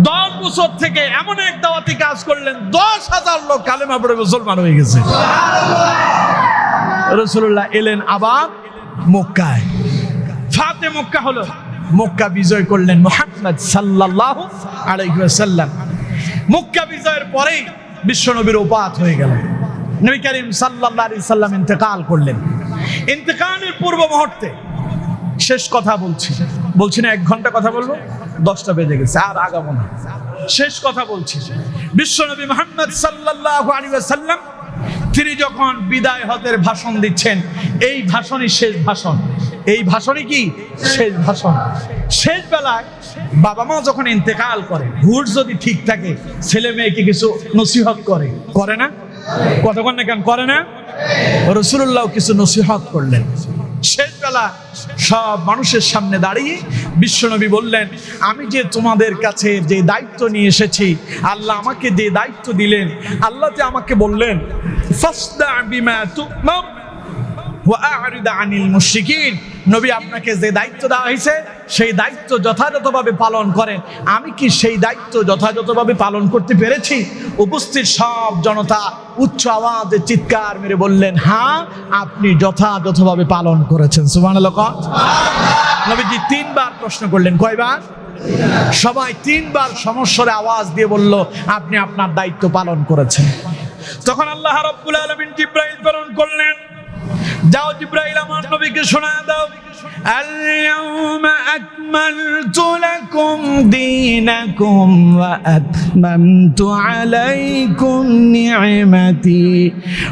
10 বছর থেকে এমন এক দাওয়াতি কাজ করলেন, 10,000 লোক কালেমা পড়ে মুসলমান হয়ে গেছে। রাসূলুল্লাহ এলেন আবার মক্কায়। ফাতে মক্কা হলো, মক্কা বিজয় করলেন মুহাম্মদ সাল্লাল্লাহু আলাইহি ওয়াসাল্লাম। মক্কা বিজয়ের পরেই বিশ্বনবীর ওফাত হয়ে গেল। নবী করিম সাল্লাল্লাহু আলাইহি সাল্লাম ইন্তেকাল করলেন। ইন্তেকালের পূর্ব মুহূর্তে শেষ কথা বলছি না, 1 ঘন্টা কথা বলবো, 10টা বেজে গেছে, আর আগাবো না। শেষ কথা বলছি, বিশ্বনবী মুহাম্মদ সাল্লাল্লাহু আলাইহি ওয়াসাল্লাম তিনি যখন বিদায় হজের ভাষণ দিচ্ছেন, এই ভাষণই শেষ ভাষণ। এই ভাষণই কি শেষ ভাষণ। শেষ বেলায় বাবা মা যখন ইন্তেকাল করে, হুট যদি ঠিক থাকে, ছেলে মেয়েকে কিছু নসিহত করে না? কতক্ষণ না কেন করে না? রাসূলুল্লাহ কিছু নসিহত করলেন। শেষ বেলা সব মানুষের সামনে দাঁড়িয়ে বিশ্বনবী বললেন, আমি যে তোমাদের কাছে যে দায়িত্ব নিয়ে এসেছি, আল্লাহ আমাকে যে দায়িত্ব দিলেন, আল্লাহ যে আমাকে বললেন ফাসদা বিমা তুমার ওয়া আ'রিদ আনিল মুশরিকিন, নবী আপনাকে যে দায়িত্ব দেওয়া হয়েছে সেই দায়িত্ব যথাযথভাবে পালন করেন। আমি কি সেই দায়িত্ব যথাযথভাবে পালন করতে পেরেছি? উপস্থিত সব জনতা উচ্চ আওয়াজে চিৎকার মেরে বললেন, হ্যাঁ আপনি যথাযথভাবে পালন করেছেন। সুবহানাল্লাহ। নবীজি 3 বার প্রশ্ন করলেন। কয়বার? সবাই 3 বার সমস্বরে আওয়াজ দিয়ে বলল, আপনি আপনার দায়িত্ব পালন করেছেন। তখন আল্লাহ রাব্বুল আলামিন জিবরাইল প্রেরণ করলেন, যাও জিবরাইল আমার নবীকে শোনায় দাও, আল-ইয়াউমা আকমালতু লাকুম দীনাকুম ওয়া আতমামতু আলাইকুম নি'মাতি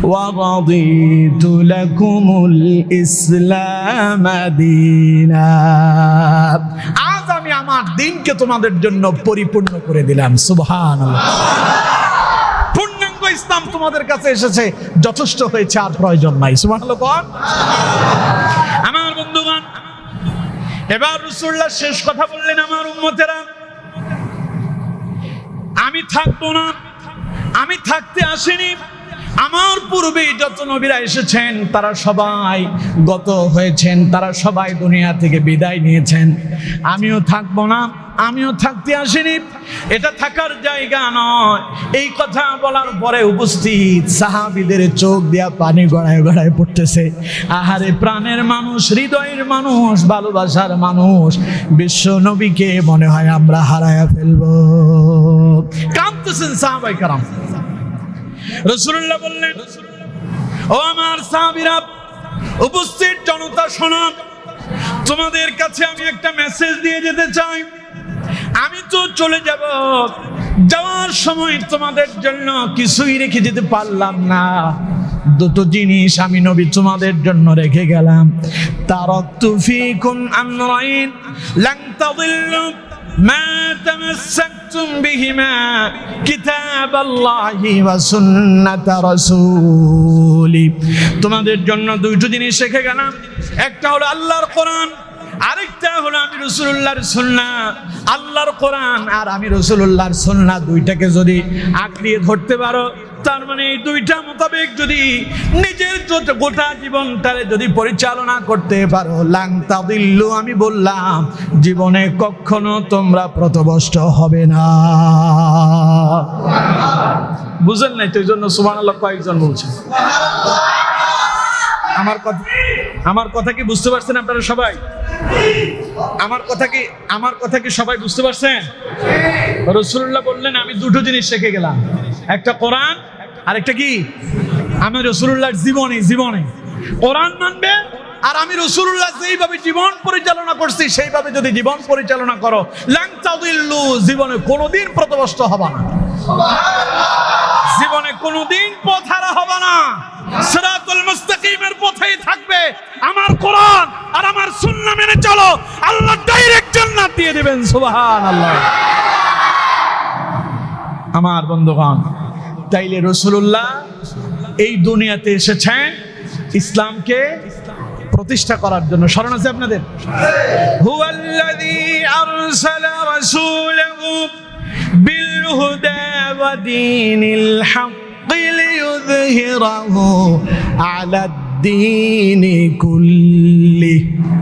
ওয়া রাদিতু লাকুমুল ইসলাম দীনা। আজ আমি আমার দ্বীনকে তোমাদের জন্য পরিপূর্ণ করে দিলাম। সুবহানাল্লাহ। ইসলাম তোমাদের কাছে এসেছে, যথেষ্ট হয়েছে, আর প্রয়োজন নাই। সুবহানাল্লাহ। আমার বন্ধুগণ, এবার রাসূলুল্লাহ শেষ কথা বললেন, আমার উম্মতেরা, আমি থাকবো না, আমি থাকতে আসিনি। আমার পূর্বে যত নবীরা এসেছেন তারা সবাই গত হয়েছেন, তারা সবাই দুনিয়া থেকে বিদায় নিয়েছেন। আমিও থাকবো না, আমিও থাকতে আসিনি। এটা থাকার জায়গা নয়। এই কথা বলার পরে উপস্থিত সাহাবীদের চোখ দিয়া পানি গড়ায় গড়ায় পড়তেছে। আহারে, প্রাণের মানুষ, হৃদয়ের মানুষ, ভালোবাসার মানুষ, বিশ্ব নবীকে মনে হয় আমরা হারায়া ফেলবো। কাঁদতেছেন সাহাবায়ে কেরাম। রাসূলুল্লাহ বললেন, ও আমার সাহাবীরা, উপস্থিত জনতা শোনো, তোমাদের কাছে আমি একটা মেসেজ দিয়ে যেতে চাই। আমি তো চলে যাব, যাওয়ার সময় তোমাদের জন্য কিছুই রেখে যেতে পারলাম না। 2টো জিনিস আমি নবী তোমাদের জন্য রেখে গেলাম। তারাকতু ফীকুম আমরাইন লান তাদিল্লু মা তামাসসাকতুম বিহিমা কিতাবাল্লাহি ওয়া সুন্নাতা রাসূলি। তোমাদের জন্য 2টো জিনিস রেখে গেলাম। একটা হলো আল্লাহর কোরআন, আরেকটা হলো আমি রাসূলুল্লাহর সুন্নাহ। আল্লাহর কোরআন আর আমি রাসূলুল্লাহর সুন্নাহ, 2টাকে যদি আঁকড়ে ধরতে পারো, তার মানে এই 2টা মোতাবেক যদি নিজের গোটা জীবনটারে যদি পরিচালনা করতে পারো, লান তাদিল্লু, আমি বললাম জীবনে কখনো তোমরা পথভ্রষ্ট হবে না। বুঝেন নাই তো, এই জন্য সুবহানাল্লাহ কয়েকজন বলছেন। আমার কথা কি বুঝতে পারছেন আপনারা সবাই? আমার কথা কি সবাই বুঝতে পারছেন? রাসূলুল্লাহ বললেন, আমি 2টো জিনিস রেখে গেলাম, একটা কোরআন আর একটা কি, আমি রাসূলুল্লাহর জীবনে কোরআন মানবে, আর আমি রাসূলুল্লাহ যেইভাবে জীবন পরিচালনা করছি সেইভাবে যদি জীবন পরিচালনা করো, লান তাদিল্লু, জীবনে কোনোদিন পথভ্রষ্ট হবে না, জীবনে কোনোদিন পথ হারা হবে না। সিরাতুল মুস্তাকিম মুস্তাকিমের পথেই থাকবে, আমার কোরআন আর আমার সুন্নাহ মেনে চলো, আল্লাহ ডাইরেক্ট জান্নাত দিয়ে দিবেন। সুবহানাল্লাহ। আমার বন্ধুগণ, তাইলে রাসূলুল্লাহ এই দুনিয়াতে এসেছেন ইসলামকে প্রতিষ্ঠা করার জন্য। স্মরণ আছে আপনাদের? হুয়াল্লাযী আরসালা রাসূলাহু বিল হুদা ওয়া দীনিল হাক্কি লিইয়ুযহিরাহু আলাদ-দীনি কুল্লি।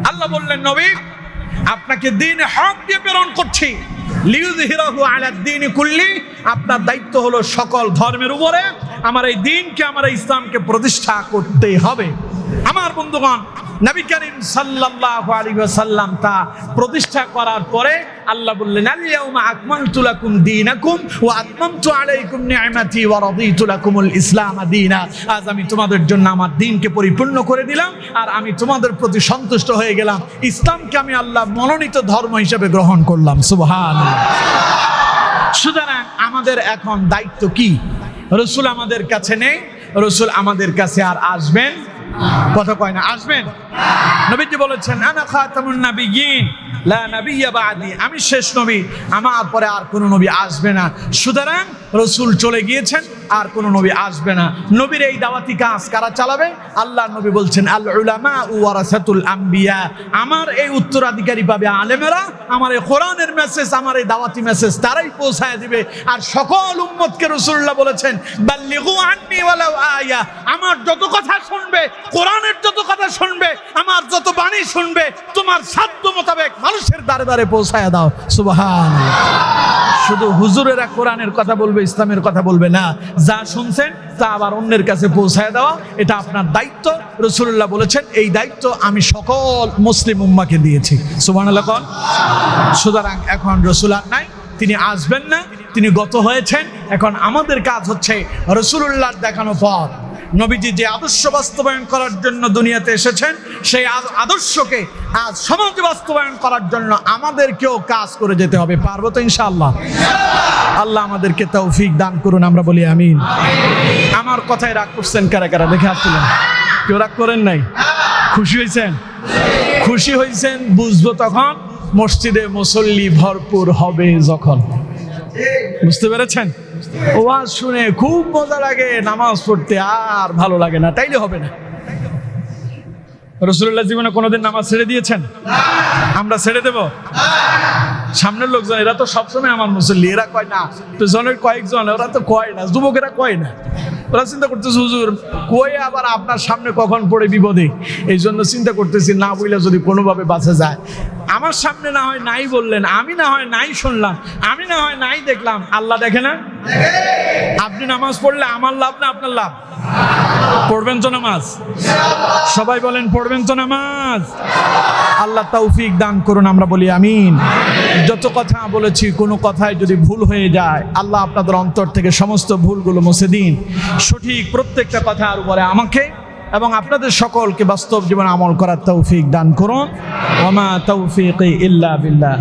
আল্লাহ বললেন, নবী আপনাকে দ্বীন হক দিয়ে প্রেরণ করছি। লিইয়ুযহিরাহু আলাদ-দীনি কুল্লি, আপনার দায়িত্ব হলো সকল ধর্মের উপরে আমার এই দ্বীনকে, আমার এই ইসলামকে প্রতিষ্ঠা করতে হবে। আমার বন্ধুগণ, নবী করিম সাল্লাল্লাহু আলাইহি ওয়াসাল্লাম তা প্রতিষ্ঠা করার পরে আল্লাহ বললেন, আল-ইয়াউমা আকমালতু লাকুম দীনাকুম ওয়া আতমামতু আলাইকুম নি'মাতি ওয়া রাদিতু লাকুমুল ইসলাম দীনা। আজ আমি তোমাদের জন্য আমার দ্বীনকে পরিপূর্ণ করে দিলাম আর আমি তোমাদের প্রতি সন্তুষ্ট হয়ে গেলাম। ইসলামকে আমি আল্লাহ মনোনীত ধর্ম হিসেবে গ্রহণ করলাম। সুবহানাল্লাহ। সুতরাং আমাদের এখন দায়িত্ব কি? রাসূল আমাদের কাছে নেই, রাসূল আমাদের কাছে আর আসবেন, কথা কয় না, আসবেন। নবীজি বলেছেন, আনা খাতামুন নাবিয়্যিন লা নাবিয়্যা বা'দি, আমি শেষ নবী, আমার পরে আর কোনো নবী আসবে না। সুতরাং রাসূল চলে গিয়েছেন, আর কোনো নবী আসবে না। নবীর এই দাওয়াতি কাজ কারা চালাবে? আল্লাহর নবী বলছেন, আল উলামা ওয়ারাসাতুল আম্বিয়া, আমার এই উত্তরাধিকারী পাবে আলেমেরা। আমার এই কোরআনের মেসেজ, আমার এই দাওয়াতি মেসেজ তারাই পৌঁছায় দিবে। আর সকল উম্মতকে রাসূলুল্লাহ বলেছেন, বাল্লিগু আন্নী ওয়ালাউ আয়া, আমার যত কথা শুনবে, কোরআনের যত কথা শুনবে, আমার যত বাণী শুনবে, তোমার সাধ্য মোতাবেক মানুষের দ্বারে দ্বারে পৌঁছায় দাও। সুবহানাল্লাহ। শুধু হুজুরেরা কোরআনের কথা বলবে, ইসলামের কথা বলবে না, যা শুনছেন তা আবার অন্যের কাছে পৌঁছায় দেওয়া, এটা আপনার দায়িত্ব। রাসূলুল্লাহ বলেছেন, এই দায়িত্ব আমি সকল মুসলিম উম্মাহকে দিয়েছি। সুবহানাল্লাহ। সুতরাং এখন রাসূল আর নাই, তিনি আসবেন না, তিনি গত হয়েছেন। এখন আমাদের কাজ হচ্ছে রাসূলুল্লাহর দেখানো পথ, নবীজি যে আদর্শ বাস্তবায়ন করার জন্য দুনিয়াতে এসেছেন, সেই আদর্শকে আজ সমাজে বাস্তবায়ন করার জন্য আমাদেরকেও কাজ করে যেতে হবে। পারবো তো ইনশাআল্লাহ? আল্লাহ আমাদেরকে তৌফিক দান করুন, আমরা বলি আমিন। আমার কথায় রাগ করছেন কারা কারা? দেখে আসছিলেন, কেউ রাগ করেন নাই? খুশি হয়েছেন? খুশি হয়েছেন বুঝবো তখন মসজিদে মুসল্লি ভরপুর হবে যখন। বুঝতে পেরেছেন? ওয়াজ শুনে খুব মজা লাগে, নামাজ পড়তে আর ভালো লাগে না, তাইলে হবে না। রাসূলুল্লাহ জীবনে কোনোদিন নামাজ ছেড়ে দিয়েছেন? আমরা ছেড়ে দেব? সামনের লোকজন এরা তো সবসময় আমার মুসল্লি, এরা কয় না, পেছনের কয়েকজন ওরা তো কয় না, যুবকেরা কয় না। ওরা চিন্তা করতেছে, হুজুর কই আবার আপনার সামনে কখন পড়ে বিপদে, এই জন্য চিন্তা করতেছি না বইলে যদি কোনোভাবে বাঁচা যায়। আমার সামনে না হয় নাই বললেন, আমি না হয় নাই শুনলাম, আমি না হয় নাই দেখলাম, আল্লাহ দেখে না? আপনি নামাজ পড়লে আমার লাভ না আপনার লাভ? পড়বেন তো নামাজ? সবাই বলেন পড়বেন তো নামাজ? আল্লাহ তৌফিক দান করুন, আমরা বলি আমিন। যত কথা বলেছি, কোনো কথায় যদি ভুল হয়ে যায়, আল্লাহ আপনাদের অন্তর থেকে সমস্ত ভুলগুলো মুছে দিন। সঠিক প্রত্যেকটা কথার উপরে আমাকে এবং আপনাদের সকলকে বাস্তব জীবনে আমল করার তৌফিক দান করুন। ওয়া মা তাওফীকি ইল্লা বিল্লাহ।